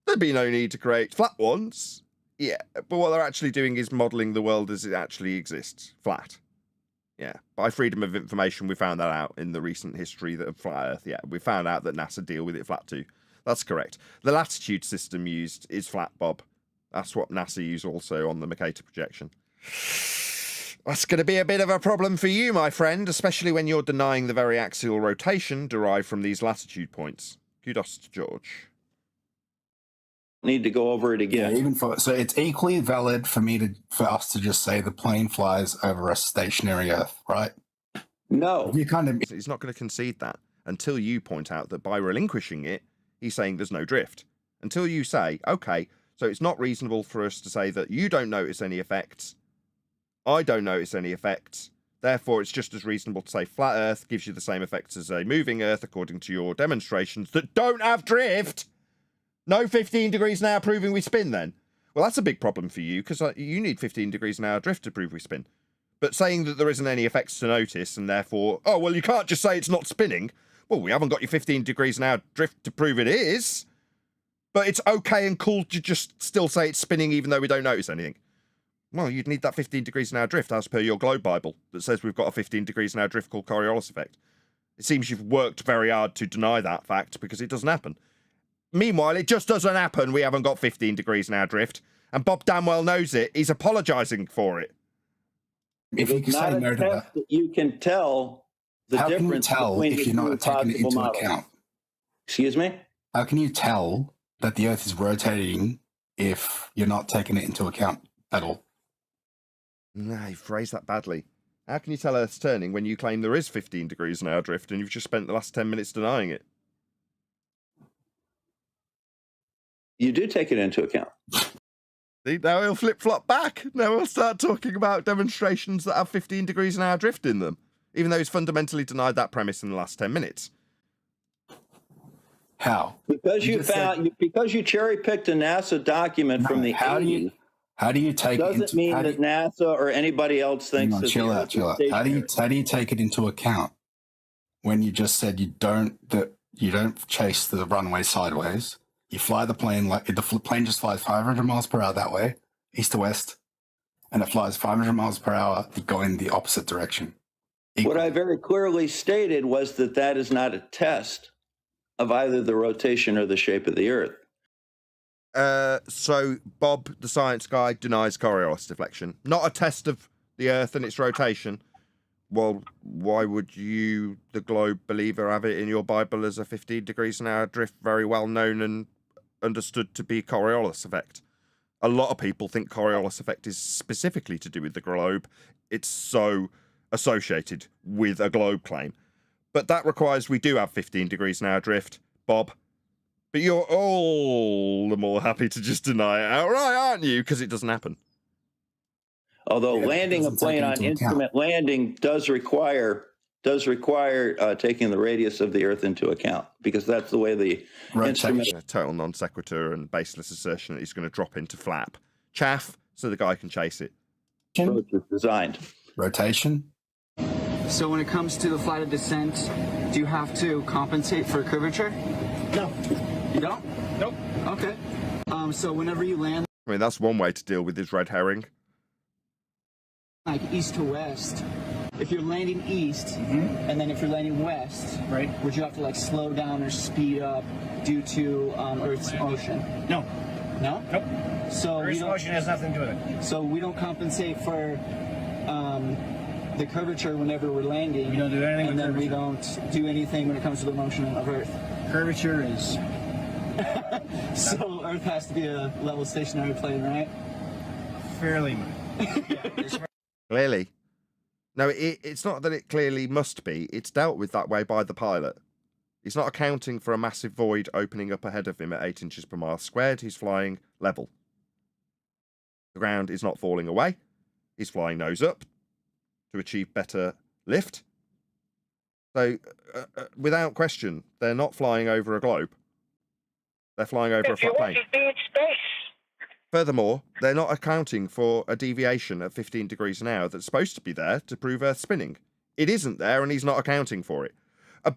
There'd be no need to create flat ones. Yeah, but what they're actually doing is modelling the world as it actually exists, flat. Yeah, by freedom of information, we found that out in the recent history of flat Earth. Yeah, we found out that NASA deal with it flat too. That's correct. The latitude system used is flat, Bob. That's what NASA use also on the Mercator projection. That's going to be a bit of a problem for you, my friend, especially when you're denying the very axial rotation derived from these latitude points. Kudos to George. Need to go over it again. Yeah, so it's equally valid for us to just say the plane flies over a stationary Earth, right? No. He's not going to concede that until you point out that by relinquishing it, he's saying there's no drift. Until you say, okay, so it's not reasonable for us to say that you don't notice any effects, I don't notice any effects, therefore it's just as reasonable to say flat Earth gives you the same effects as a moving Earth according to your demonstrations that don't have drift. No 15 degrees an hour proving we spin then. Well, that's a big problem for you because you need 15 degrees an hour drift to prove we spin. But saying that there isn't any effects to notice and therefore, oh, well, you can't just say it's not spinning. Well, we haven't got your 15 degrees an hour drift to prove it is. But it's okay and cool to just still say it's spinning even though we don't notice anything. Well, you'd need that 15 degrees an hour drift as per your Globe Bible that says we've got a 15 degrees an hour drift called Coriolis effect. It seems you've worked very hard to deny that fact because it doesn't happen. Meanwhile, it just doesn't happen. We haven't got 15 degrees an hour drift. And Bob damn well knows it. He's apologising for it. If it's not a test that you can tell the difference between if you're not taking it into models. account? Excuse me? How can you tell that the Earth is rotating if you're not taking it into account at all? Nah, you phrased that badly. How can you tell Earth's turning when you claim there is 15 degrees an hour drift and you've just spent the last 10 minutes denying it? You do take it into account. See, now he'll flip-flop back. Now he'll start talking about demonstrations that have 15 degrees an hour drift in them, even though he's fundamentally denied that premise in the last 10 minutes. How? Because you cherry-picked a NASA document from the 80s. How do you take Doesn't mean that NASA or anybody else thinks that. Chill out. How do you take it into account when you just said you don't chase the runway sideways? You fly the plane like the plane just flies 500 miles per hour that way, east to west, and it flies 500 miles per hour going the opposite direction. What I very clearly stated was that that is not a test of either the rotation or the shape of the Earth. So Bob, the science guy, denies Coriolis deflection. Not a test of the Earth and its rotation. Well, why would you, the globe believer, have it in your Bible as a 15 degrees an hour drift, very well known and understood to be Coriolis effect? A lot of people think Coriolis effect is specifically to do with the globe. It's so associated with a globe claim. But that requires we do have 15 degrees an hour drift, Bob. But you're all the more happy to just deny it outright, aren't you? Because it doesn't happen. Although landing a plane on instrument landing does require taking the radius of the Earth into account, because that's the way the instrument. A total non sequitur and baseless assertion that he's going to drop into flap. Chaff, so the guy can chase it. Approach is designed. Rotation. So when it comes to the flight of descent, do you have to compensate for curvature? No. You don't? Nope. Okay. So whenever you land, I mean, that's one way to deal with his red herring. like east to west, if you're landing east, and then if you're landing west, Right. would you have to like slow down or speed up due to Earth's motion? No. No? Nope. So we Earth's don't, motion has nothing to do with it. so we don't compensate for the curvature whenever we're landing. We don't do anything and with then we curvature. don't do anything when it comes to the motion of Earth. Curvature is So Earth has to be a level stationary plane, right? fairly. Clearly. No, it's not that it clearly must be. It's dealt with that way by the pilot. He's not accounting for a massive void opening up ahead of him at 8 inches per mile squared. He's flying level. The ground is not falling away. He's flying nose up to achieve better lift. So, without question, they're not flying over a globe. They're flying over a flat plane. If you want to be in space. Furthermore, they're not accounting for a deviation at 15 degrees an hour that's supposed to be there to prove Earth spinning. It isn't there, and he's not accounting for it.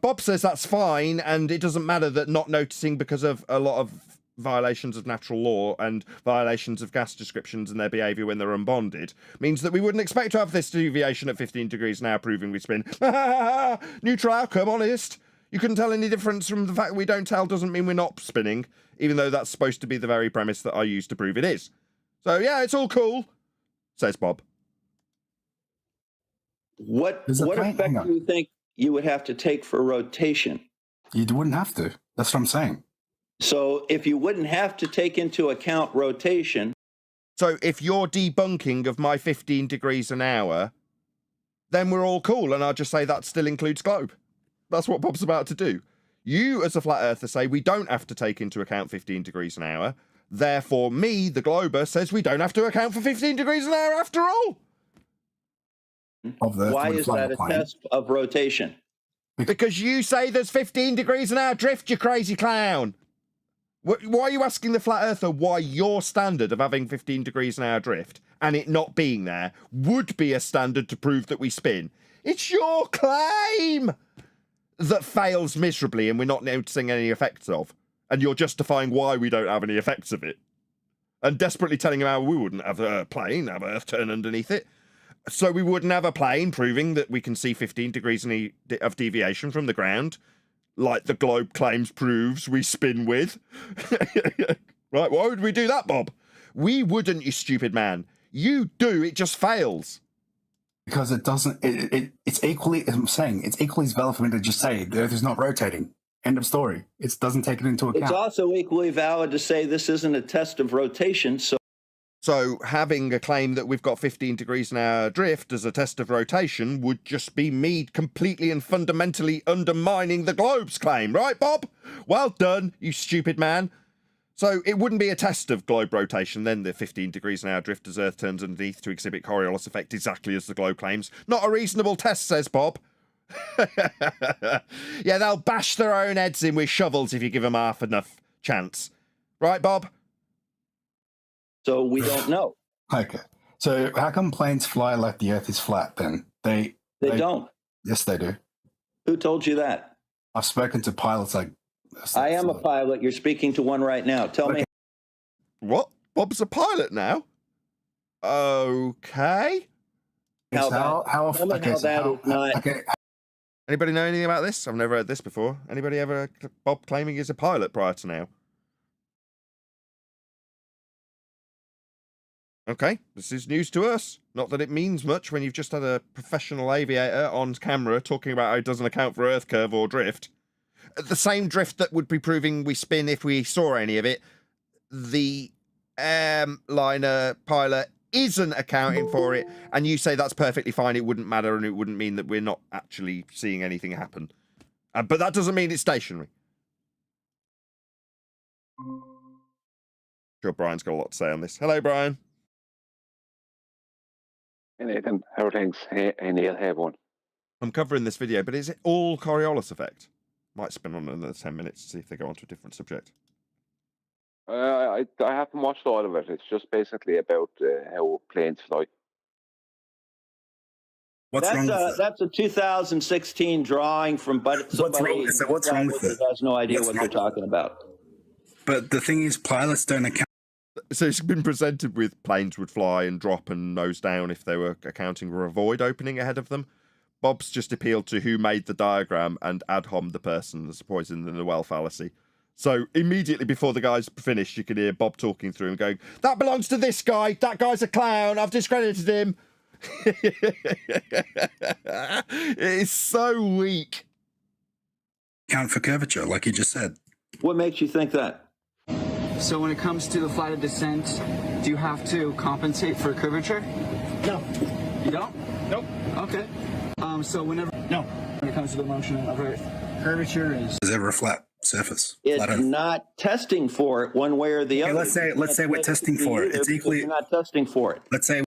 Bob says that's fine, and it doesn't matter that not noticing because of a lot of violations of natural law and violations of gas descriptions and their behaviour when they're unbonded means that we wouldn't expect to have this deviation at 15 degrees an hour proving we spin. Neutral outcome, honest. You couldn't tell any difference from the fact we don't tell doesn't mean we're not spinning, even though that's supposed to be the very premise that I use to prove it is. So, yeah, it's all cool, says Bob. What effect do you think you would have to take for rotation? You wouldn't have to. That's what I'm saying. So if you wouldn't have to take into account rotation. So if you're debunking of my 15 degrees an hour, then we're all cool, and I'll just say that still includes globe. That's what Bob's about to do. You, as a flat earther, say we don't have to take into account 15 degrees an hour. Therefore, me, the glober, says we don't have to account for 15 degrees an hour after all. Why is that a test of rotation? Because you say there's 15 degrees an hour drift, you crazy clown. Why are you asking the flat earther why your standard of having 15 degrees an hour drift and it not being there would be a standard to prove that we spin? It's your claim that fails miserably and we're not noticing any effects of. And you're justifying why we don't have any effects of it. And desperately telling him how we wouldn't have a plane, have Earth turn underneath it. So we wouldn't have a plane proving that we can see 15 degrees of deviation from the ground, like the globe claims proves we spin with. Right, why would we do that, Bob? We wouldn't, you stupid man. You do, it just fails. Because it doesn't, it's equally, as I'm saying, it's equally as valid for me to just say the Earth is not rotating. End of story. It doesn't take it into account. It's also equally valid to say this isn't a test of rotation. So having a claim that we've got 15 degrees an hour drift as a test of rotation would just be me completely and fundamentally undermining the globe's claim. Right, Bob? Well done, you stupid man. So it wouldn't be a test of globe rotation, then the 15 degrees an hour drift as Earth turns underneath to exhibit Coriolis effect exactly as the globe claims. Not a reasonable test, says Bob. Yeah, they'll bash their own heads in with shovels if you give them half enough chance. Right, Bob? So we don't know. Okay. So how come planes fly like the Earth is flat then? They don't. Yes, they do. Who told you that? I've spoken to pilots like... I am a pilot. You're speaking to one right now. Tell me. What? Bob's a pilot now? Okay. How Tell me how that is not... Okay. Anybody know anything about this? I've never heard this before. Anybody ever... Bob claiming he's a pilot prior to now? Okay, this is news to us. Not that it means much when you've just had a professional aviator on camera talking about how it doesn't account for Earth curve or drift. The same drift that would be proving we spin if we saw any of it. The liner pilot isn't accounting for it, and you say that's perfectly fine, it wouldn't matter, and it wouldn't mean that we're not actually seeing anything happen. But that doesn't mean it's stationary. Sure, Brian's got a lot to say on this. Hello, Brian. Hey Nathan, how are things? Hey Neil, hey everyone. I'm covering this video, but is it all Coriolis effect? Might spin on another 10 minutes to see if they go on to a different subject. I haven't watched all of it. It's just basically about how planes fly. What's wrong with it? That's a 2016 drawing from somebody What's wrong with it? who has no idea what they're talking about. But the thing is, pilots don't account. So it's been presented with planes would fly and drop and nose down if they were accounting for a void opening ahead of them. Bob's just appealed to who made the diagram and ad hom the person as poison the Noel fallacy. So immediately before the guy's finished, you can hear Bob talking through and going, "That belongs to this guy. That guy's a clown. I've discredited him." It is so weak. Account for curvature, like you just said. What makes you think that? So when it comes to the flight of descent, do you have to compensate for curvature? No. You don't? Nope. Okay. So when it comes to the motion of Earth, curvature is ever a flat surface. It's not testing for it one way or the other. Let's say we're testing for it. It's equally. You're not testing for it. Let's say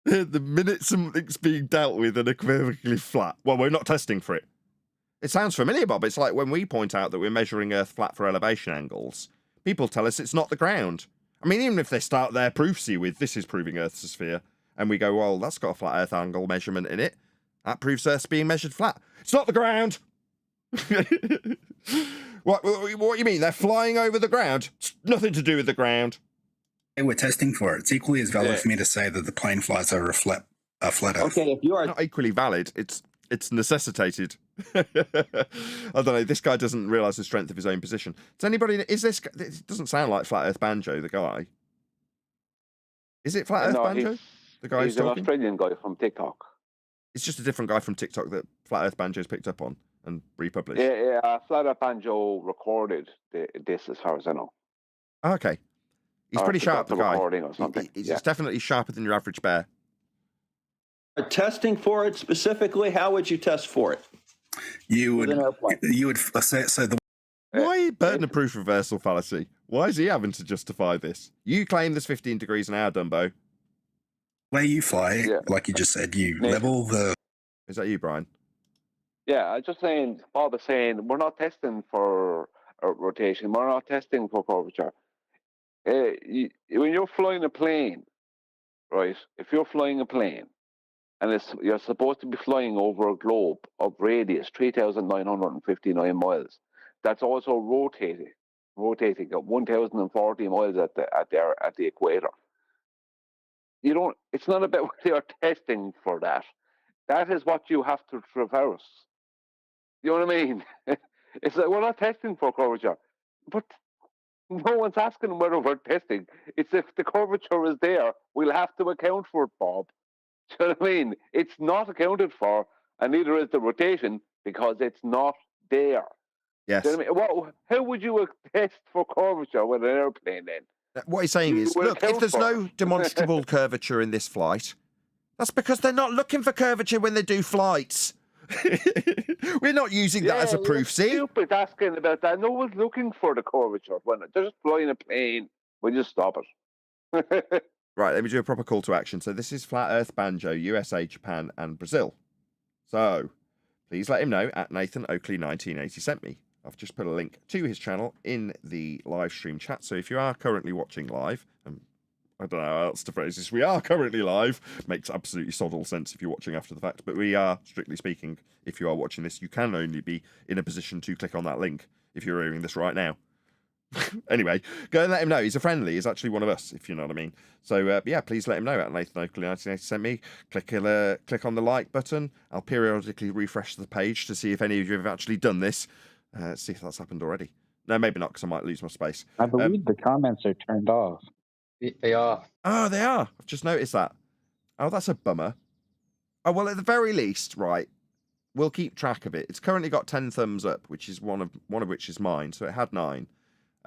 the minute something's being dealt with and equivocally flat, well, we're not testing for it. It sounds familiar, Bob. It's like when we point out that we're measuring Earth flat for elevation angles. People tell us it's not the ground. I mean, even if they start their proofs with, this is proving Earth's a sphere, and we go, well, that's got a flat Earth angle measurement in it. That proves Earth's being measured flat. It's not the ground. What do you mean? They're flying over the ground? It's nothing to do with the ground. we're testing for it. It's equally as valid for me to say that the plane flies over a flat Earth. Okay, if you are not equally valid, it's necessitated. I don't know. This guy doesn't realise the strength of his own position. Does anybody? Is this? It doesn't sound like Flat Earth Banjo, the guy. Is it Flat Earth Banjo? The guy he's an Australian guy from TikTok. It's just a different guy from TikTok that Flat Earth Banjo's picked up on and republished. Yeah, Flat Earth Banjo recorded this, as far as I know. Okay, he's pretty sharp, the guy. Recording or something. He's definitely sharper than your average bear. testing for it specifically, how would you test for it? You would say so. Why burden of proof reversal fallacy? Why is he having to justify this? You claim there's 15 degrees an hour, Dumbo. Where you fly, like you just said, you level the. Is that you, Brian? Yeah, I'm just saying. Bob is saying we're not testing for rotation. We're not testing for curvature. When you're flying a plane, right? If you're flying a plane, and you're supposed to be flying over a globe of radius 3,959 miles, that's also rotating at 1,040 miles at the equator. You don't. It's not about what you're testing for that. That is what you have to traverse. You know what I mean? It's like we're not testing for curvature, but no one's asking whether we're testing. It's if the curvature is there, we'll have to account for it, Bob. Do you know what I mean? It's not accounted for, and neither is the rotation because it's not there. Yes. Do you know what I mean? Well, how would you test for curvature with an airplane then? What he's saying is, look, if there's no demonstrable curvature in this flight, that's because they're not looking for curvature when they do flights. We're not using that as a proof, see? Stupid asking about that. No one's looking for the curvature. When they're just flying a plane, we just stop it. Right, let me do a proper call to action. So this is Flat Earth Banjo, USA, Japan, and Brazil. So please let him know at Nathan Oakley 1980 sent me. I've just put a link to his channel in the live stream chat. So if you are currently watching live, I don't know how else to phrase this. We are currently live. Makes absolutely sod all sense if you're watching after the fact. But we are, strictly speaking, if you are watching this, you can only be in a position to click on that link if you're hearing this right now. Anyway, go and let him know. He's a friendly. He's actually one of us, if you know what I mean. So, yeah, please let him know at Nathan Oakley 1980 sent me. Click on the like button. I'll periodically refresh the page to see if any of you have actually done this. See if that's happened already. No, maybe not, because I might lose my space. I believe the comments are turned off. They are. Oh, they are. I've just noticed that. Oh, that's a bummer. Oh, well, at the very least, right, we'll keep track of it. It's currently got 10 thumbs up, which is one of which is mine, so it had 9.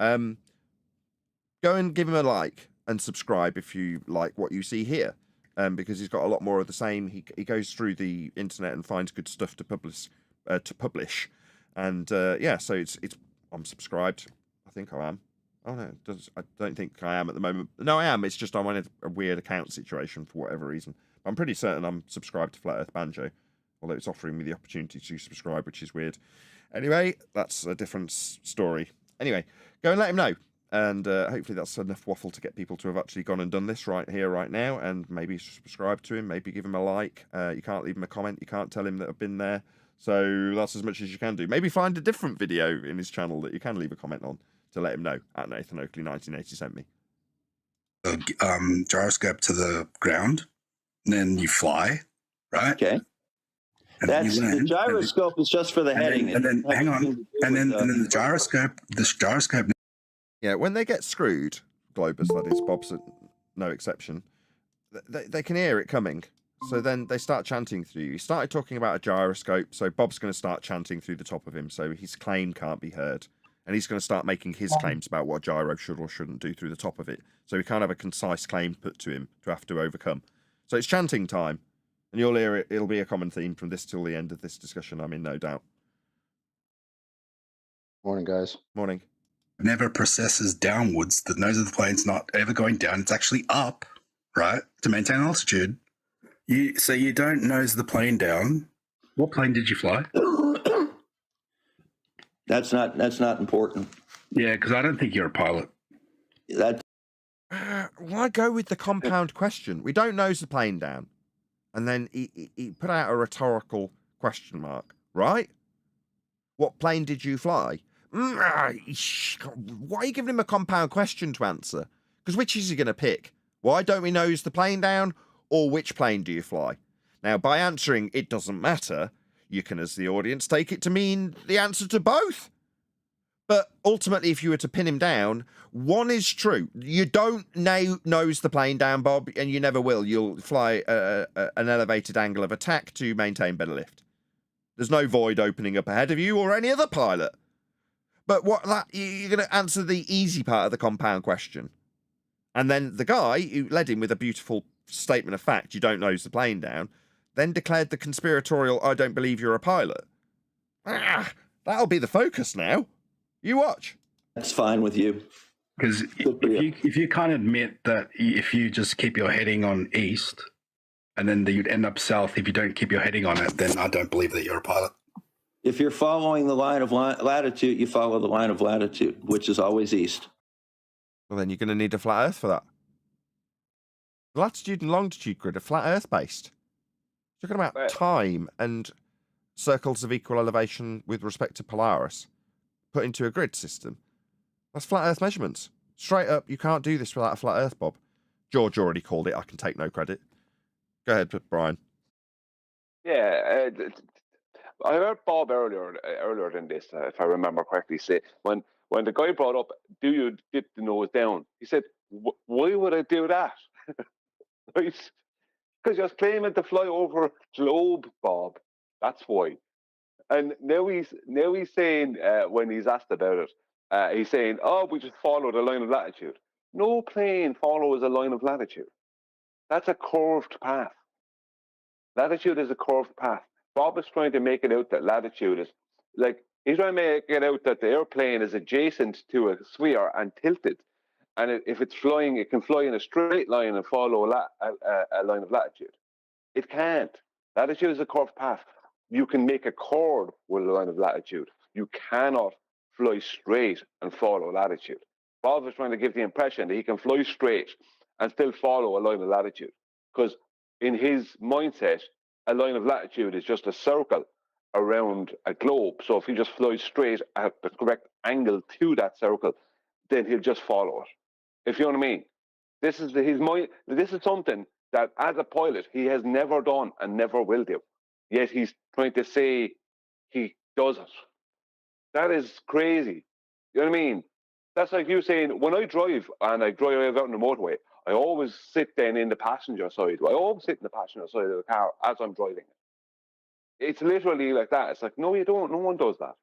Go and give him a like and subscribe if you like what you see here, because he's got a lot more of the same. He goes through the internet and finds good stuff to publish, and yeah, so it's I'm subscribed. I think I am. Oh no, I don't think I am at the moment. No, I am. It's just I'm in a weird account situation for whatever reason. I'm pretty certain I'm subscribed to Flat Earth Banjo, although it's offering me the opportunity to subscribe, which is weird. Anyway, that's a different story. Anyway, go and let him know. And hopefully that's enough waffle to get people to have actually gone and done this right here, right now, and maybe subscribe to him, maybe give him a like. You can't leave him a comment. You can't tell him that I've been there. So that's as much as you can do. Maybe find a different video in his channel that you can leave a comment on to let him know. At Nathan Oakley 1980 sent me. Gyroscope to the ground, and then you fly, right? Okay. And That's then you land, the gyroscope is just for the heading. And then hang on, and then the gyroscope. This gyroscope. Yeah, when they get screwed, Globus, that is, Bob's no exception, they can hear it coming. So then they start chanting through you. He started talking about a gyroscope, so Bob's going to start chanting through the top of him, so his claim can't be heard. And he's going to start making his claims about what gyro should or shouldn't do through the top of it. So we can't have a concise claim put to him to have to overcome. So it's chanting time. And you'll hear it. It'll be a common theme from this till the end of this discussion, I'm in no doubt. Morning, guys. Morning. Never processes downwards. The nose of the plane's not ever going down. It's actually up, right, to maintain altitude. So you don't nose the plane down. What plane did you fly? That's not important. Yeah, because I don't think you're a pilot. Why go with the compound question? We don't nose the plane down. And then he put out a rhetorical question mark, right? What plane did you fly? Why are you giving him a compound question to answer? Because which is he going to pick? Why don't we nose the plane down? Or which plane do you fly? Now, by answering it doesn't matter, you can, as the audience, take it to mean the answer to both. But ultimately, if you were to pin him down, one is true. You don't nose the plane down, Bob, and you never will. You'll fly an elevated angle of attack to maintain better lift. There's no void opening up ahead of you or any other pilot. But you're going to answer the easy part of the compound question. And then the guy who led him with a beautiful statement of fact, you don't nose the plane down, then declared the conspiratorial, I don't believe you're a pilot. That'll be the focus now. You watch. That's fine with you. Because if you can't admit that if you just keep your heading on east, and then you'd end up south if you don't keep your heading on it, then I don't believe that you're a pilot. If you're following the line of latitude, you follow the line of latitude, which is always east. Well, then you're going to need a flat Earth for that. The latitude and longitude grid are flat Earth based. Talking about time and circles of equal elevation with respect to Polaris put into a grid system. That's flat Earth measurements. Straight up, you can't do this without a flat Earth, Bob. George already called it. I can take no credit. Go ahead, Brian. Yeah, I heard Bob earlier than this, if I remember correctly, say when the guy brought up, do you dip the nose down? He said, why would I do that? Right? Because you're claiming to fly over a globe, Bob. That's why. And now he's saying, when he's asked about it, he's saying, oh, we just follow the line of latitude. No plane follows a line of latitude. That's a curved path. Latitude is a curved path. Bob is trying to make it out that latitude is, like, he's trying to make it out that the airplane is adjacent to a sphere and tilted. And if it's flying, it can fly in a straight line and follow a line of latitude. It can't. Latitude is a curved path. You can make a chord with a line of latitude. You cannot fly straight and follow latitude. Bob is trying to give the impression that he can fly straight and still follow a line of latitude. Because in his mindset, a line of latitude is just a circle around a globe. So if he just flies straight at the correct angle to that circle, then he'll just follow it. If you know what I mean. This is his mind. This is something that, as a pilot, he has never done and never will do. Yet he's trying to say he does it. That is crazy. You know what I mean? That's like you saying, when I drive and I drive out on the motorway, I always sit then in the passenger side. I always sit in the passenger side of the car as I'm driving it. It's literally like that. It's like, no, you don't. No one does that.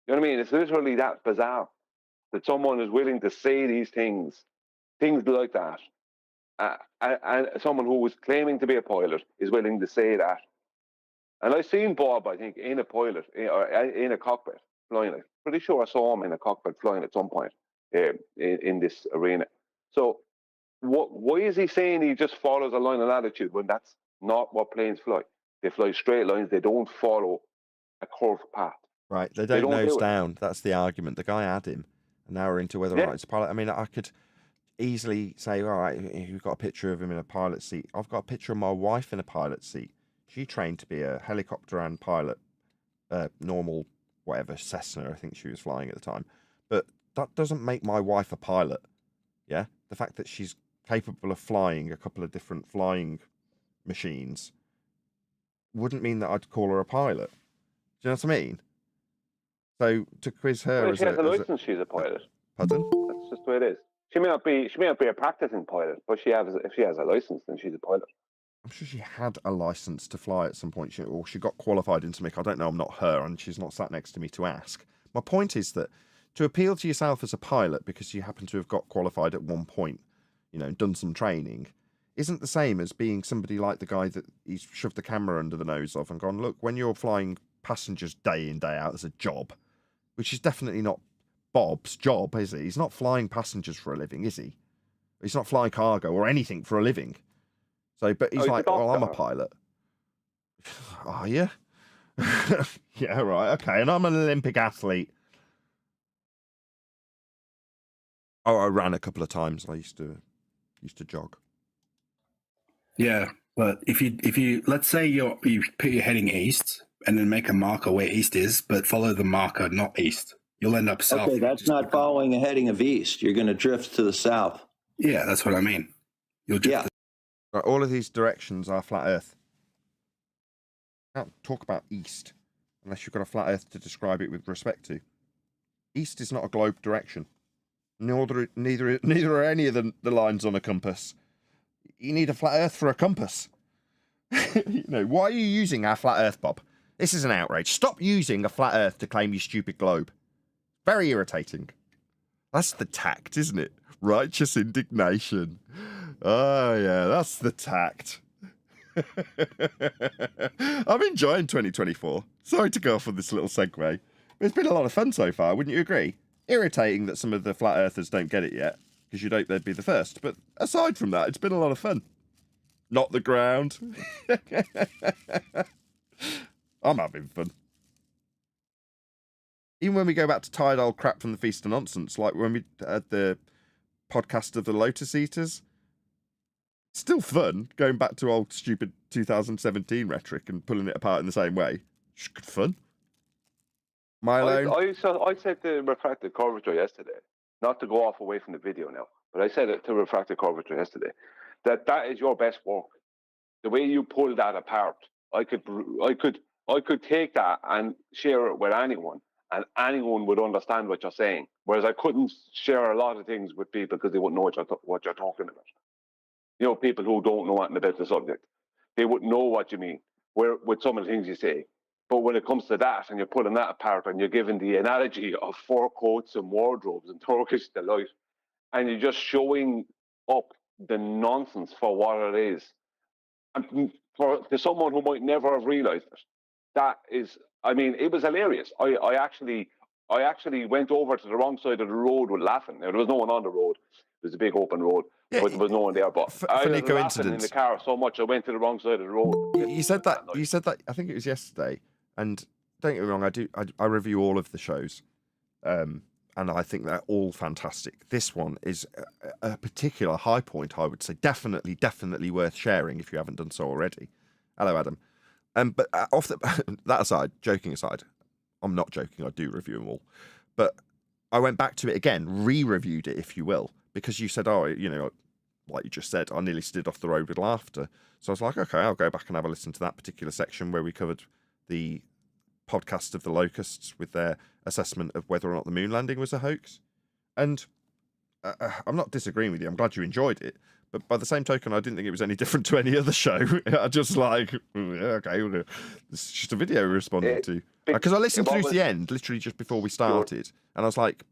You know what I mean? It's literally that bizarre that someone is willing to say these things like that. And someone who was claiming to be a pilot is willing to say that. And I've seen Bob, I think, in a pilot, or in a cockpit flying. I'm pretty sure I saw him in a cockpit flying at some point in this arena. So why is he saying he just follows a line of latitude when that's not what planes fly? They fly straight lines. They don't follow a curved path. Right, they don't nose down. That's the argument. The guy had him, and now we're into whether or not it's a pilot. I mean, I could easily say, all right, you've got a picture of him in a pilot seat. I've got a picture of my wife in a pilot seat. She trained to be a helicopter and pilot, normal, whatever, Cessna, I think she was flying at the time. But that doesn't make my wife a pilot, yeah? The fact that she's capable of flying a couple of different flying machines wouldn't mean that I'd call her a pilot. Do you know what I mean? So to quiz her, well, she has a license. She's a pilot. Pardon? That's just the way it is. She may not be a practicing pilot, but if she has a license, then she's a pilot. I'm sure she had a license to fly at some point, or she got qualified in something. I don't know. I'm not her, and she's not sat next to me to ask. My point is that to appeal to yourself as a pilot because you happen to have got qualified at one point, you know, done some training, isn't the same as being somebody like the guy that he's shoved the camera under the nose of and gone, look, when you're flying passengers day in, day out as a job, which is definitely not Bob's job, is he? He's not flying passengers for a living, is he? He's not flying cargo or anything for a living. So, but he's like, well, I'm a pilot. Are you? Yeah, right, okay. And I'm an Olympic athlete. Oh, I ran a couple of times. I used to jog. Yeah, but if you let's say you put your heading east and then make a marker where east is, but follow the marker not east, you'll end up south. Okay, that's not following a heading of east. You're going to drift to the south. Yeah, that's what I mean. You'll drift. Right, all of these directions are flat Earth. You can't talk about east unless you've got a flat Earth to describe it with respect to. East is not a globe direction. Neither are any of the lines on a compass. You need a flat Earth for a compass. You know, why are you using our flat Earth, Bob? This is an outrage. Stop using a flat Earth to claim your stupid globe. Very irritating. That's the tact, isn't it? Righteous indignation. Oh, yeah, that's the tact. I'm enjoying 2024. Sorry to go off on this little segue. It's been a lot of fun so far, wouldn't you agree? Irritating that some of the flat earthers don't get it yet, because you'd hope they'd be the first. But aside from that, it's been a lot of fun. Not the ground. I'm having fun. Even when we go back to tired old crap from the Feast of Nonsense, like when we had the podcast of the Lotus Eaters, still fun going back to old stupid 2017 rhetoric and pulling it apart in the same way. It's good fun. Milo? I said to refracted curvature yesterday, not to go off away from the video now, but I said it to refracted curvature yesterday, that is your best work. The way you pull that apart, I could take that and share it with anyone, and anyone would understand what you're saying. Whereas I couldn't share a lot of things with people because they wouldn't know what you're talking about. You know, people who don't know anything about the subject, they wouldn't know what you mean with some of the things you say. But when it comes to that, and you're pulling that apart, and you're giving the analogy of fur coats and wardrobes and Turkish delight, and you're just showing up the nonsense for what it is, and to someone who might never have realised it, that is, I mean, it was hilarious. I actually went over to the wrong side of the road with laughing. Now, there was no one on the road. It was a big open road, but there was no one there. But I was laughing in the car so much I went to the wrong side of the road. You said that. You said that. I think it was yesterday. And don't get me wrong, I review all of the shows, and and I think they're all fantastic. This one is a particular high point, I would say. Definitely worth sharing if you haven't done so already. Hello, Adam. But off that aside, joking aside, I'm not joking. I do review them all, but I went back to it again, re-reviewed it, if you will, because you said, oh, you know, like you just said, I nearly stood off the road with laughter. So I was like, okay, I'll go back and have a listen to that particular section where we covered the podcast of the locusts with their assessment of whether or not the moon landing was a hoax. And I'm not disagreeing with you. I'm glad you enjoyed it. But by the same token, I didn't think it was any different to any other show. I just like, yeah, okay, it's just a video we responded to. Because I listened through to the end, literally just before we started, and I was like,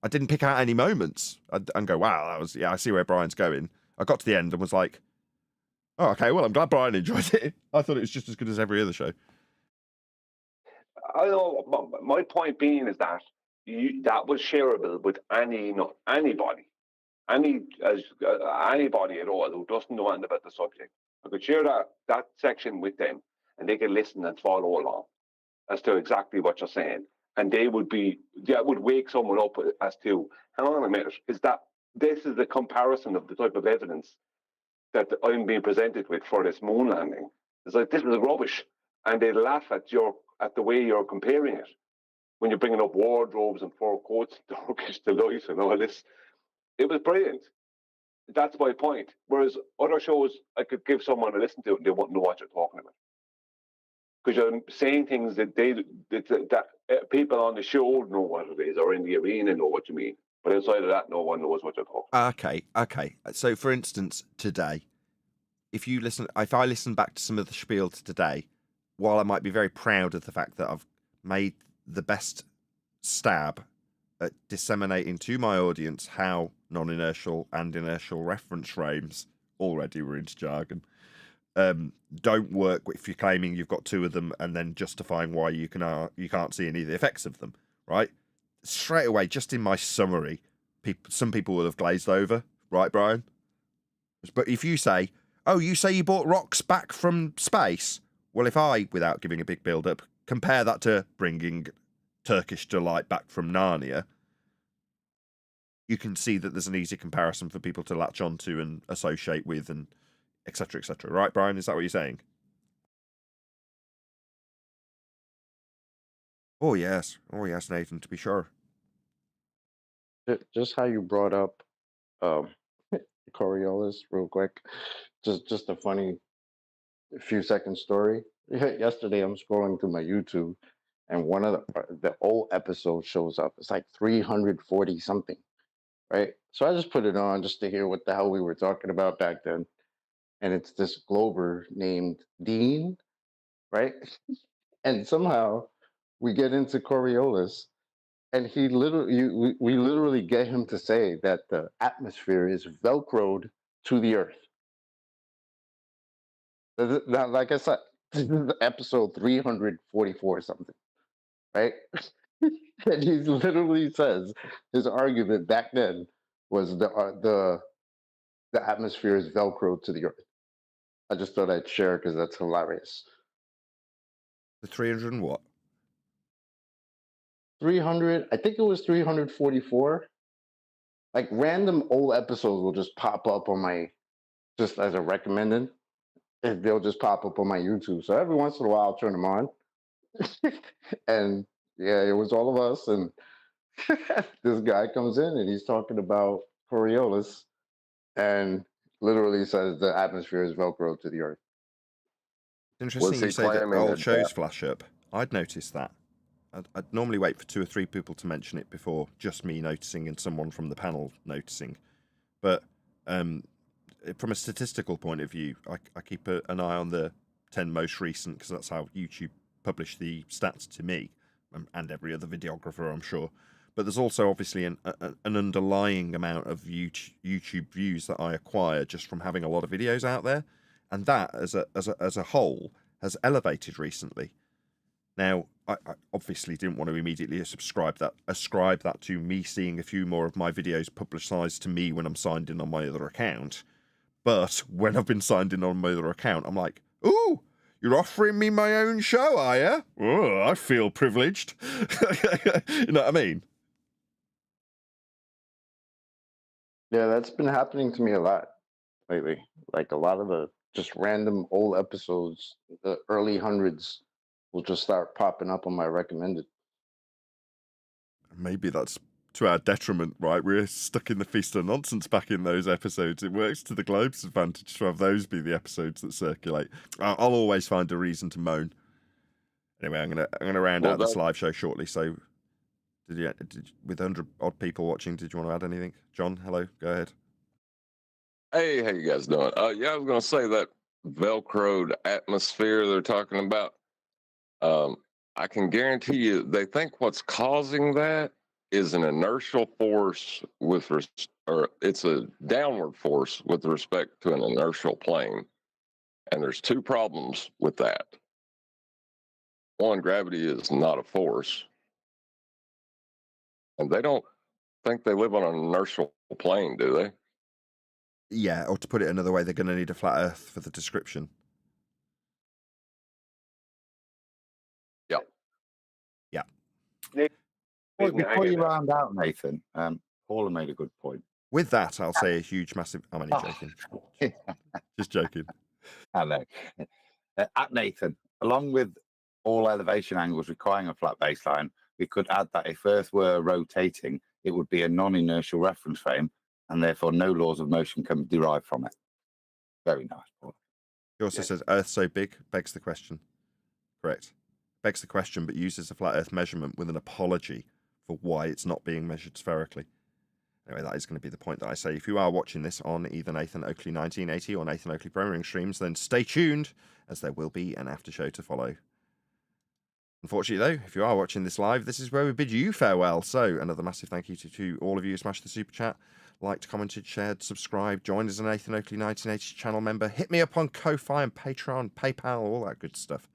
I didn't pick out any moments and go, wow, that was, yeah, I see where Brian's going. I got to the end and was like, oh, okay, well, I'm glad Brian enjoyed it. I thought it was just as good as every other show. I know. My point being is that that was shareable with anybody. Anybody at all who doesn't know anything about the subject. I could share that section with them, and they could listen and follow along as to exactly what you're saying, and that would wake someone up as to, hang on a minute, this is the comparison of the type of evidence that I'm being presented with for this moon landing. It's like, this is rubbish, and they laugh at the way you're comparing it when you're bringing up wardrobes and fur coats, Turkish delight, and all this. It was brilliant. That's my point. Whereas other shows, I could give someone a listen to it and they wouldn't know what you're talking about. Because you're saying things that people on the show know what it is, or in the arena know what you mean. But outside of that, no one knows what you're talking about. Okay. So, for instance, today, if I listen back to some of the spiel to today, while I might be very proud of the fact that I've made the best stab at disseminating to my audience how non-inertial and inertial reference frames, already we're into jargon, don't work if you're claiming you've got two of them and then justifying why you can't see any of the effects of them, right? Straight away, just in my summary, some people will have glazed over, right, Brian? But if you say, oh, you say you bought rocks back from space, well, if I, without giving a big build-up, compare that to bringing Turkish delight back from Narnia, you can see that there's an easy comparison for people to latch onto and associate with, and etc., etc. Right, Brian? Is that what you're saying? Oh yes, Nathan, to be sure. Just how you brought up Coriolis real quick. Just a funny few second story. Yesterday I'm scrolling through my YouTube and one of the old episodes shows up. It's like 340 something, right? So I just put it on just to hear what the hell we were talking about back then. And it's this Glober named Dean, right? And somehow we get into Coriolis, and we literally get him to say that the atmosphere is velcroed to the earth. Now, like I said, this is episode 344 or something, right? And he literally says his argument back then was the atmosphere is velcroed to the earth. I just thought I'd share because that's hilarious. The 300 and what? 300, I think it was 344. Like random old episodes will just pop up on my, just as a recommended, and they'll just pop up on my YouTube. So every once in a while I'll turn them on. And yeah, it was all of us. And this guy comes in and he's talking about Coriolis and literally says the atmosphere is velcro to the earth. Interesting you say that old shows flash up. I'd noticed that. I'd normally wait for 2 or 3 people to mention it before just me noticing and someone from the panel noticing. But from a statistical point of view, I keep an eye on the 10 most recent, because that's how YouTube publish the stats to me and every other videographer, I'm sure. But there's also obviously an underlying amount of YouTube views that I acquire just from having a lot of videos out there, and that as a whole has elevated recently. Now, I obviously didn't want to immediately ascribe that to me seeing a few more of my videos publicised to me when I'm signed in on my other account. But when I've been signed in on my other account, I'm like, ooh, you're offering me my own show, are you? Oh, I feel privileged. You know what I mean? Yeah, that's been happening to me a lot lately. Like a lot of the just random old episodes, the early hundreds, will just start popping up on my recommended. Maybe that's to our detriment, right? We're stuck in the feast of nonsense back in those episodes. It works to the Globe's advantage to have those be the episodes that circulate. I'll always find a reason to moan. Anyway, I'm gonna round out this live show shortly. So, with 100 odd people watching, did you want to add anything? John, hello, go ahead. Hey, how you guys doing? Yeah, I was going to say that Velcroed atmosphere they're talking about. I can guarantee you, they think what's causing that is an inertial force or it's a downward force with respect to an inertial plane. And there's two problems with that. One, gravity is not a force. And they don't think they live on an inertial plane, do they? Yeah, or to put it another way, they're going to need a flat Earth for the description. Yeah. Yeah. Well, before you round out, Nathan, Paula made a good point. With that, I'll say a huge, massive... I'm only joking. Just joking. Hello. At Nathan, along with all elevation angles requiring a flat baseline, we could add that if Earth were rotating, it would be a non-inertial reference frame, and therefore no laws of motion can be derived from it. Very nice, Paul. He also says Earth so big begs the question. Correct. Begs the question, but uses a flat Earth measurement with an apology for why it's not being measured spherically. Anyway, that is going to be the point that I say. If you are watching this on either Nathan Oakley 1980 or Nathan Oakley Programming streams, then stay tuned, as there will be an after show to follow. Unfortunately, though, if you are watching this live, this is where we bid you farewell. So, another massive thank you to all of you who smashed the super chat, liked, commented, shared, subscribed, joined as a Nathan Oakley 1980 channel member, hit me up on Ko-Fi and Patreon, PayPal, all that good stuff.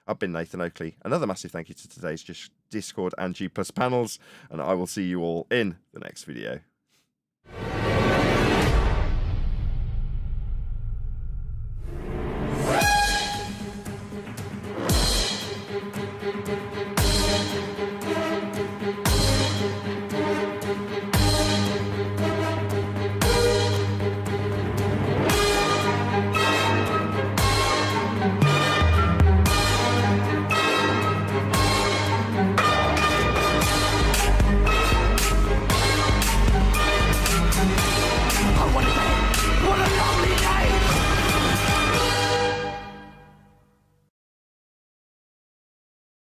I've been Nathan Oakley. Another massive thank you to today's Discord and G+ panels, and I will see you all in the next video.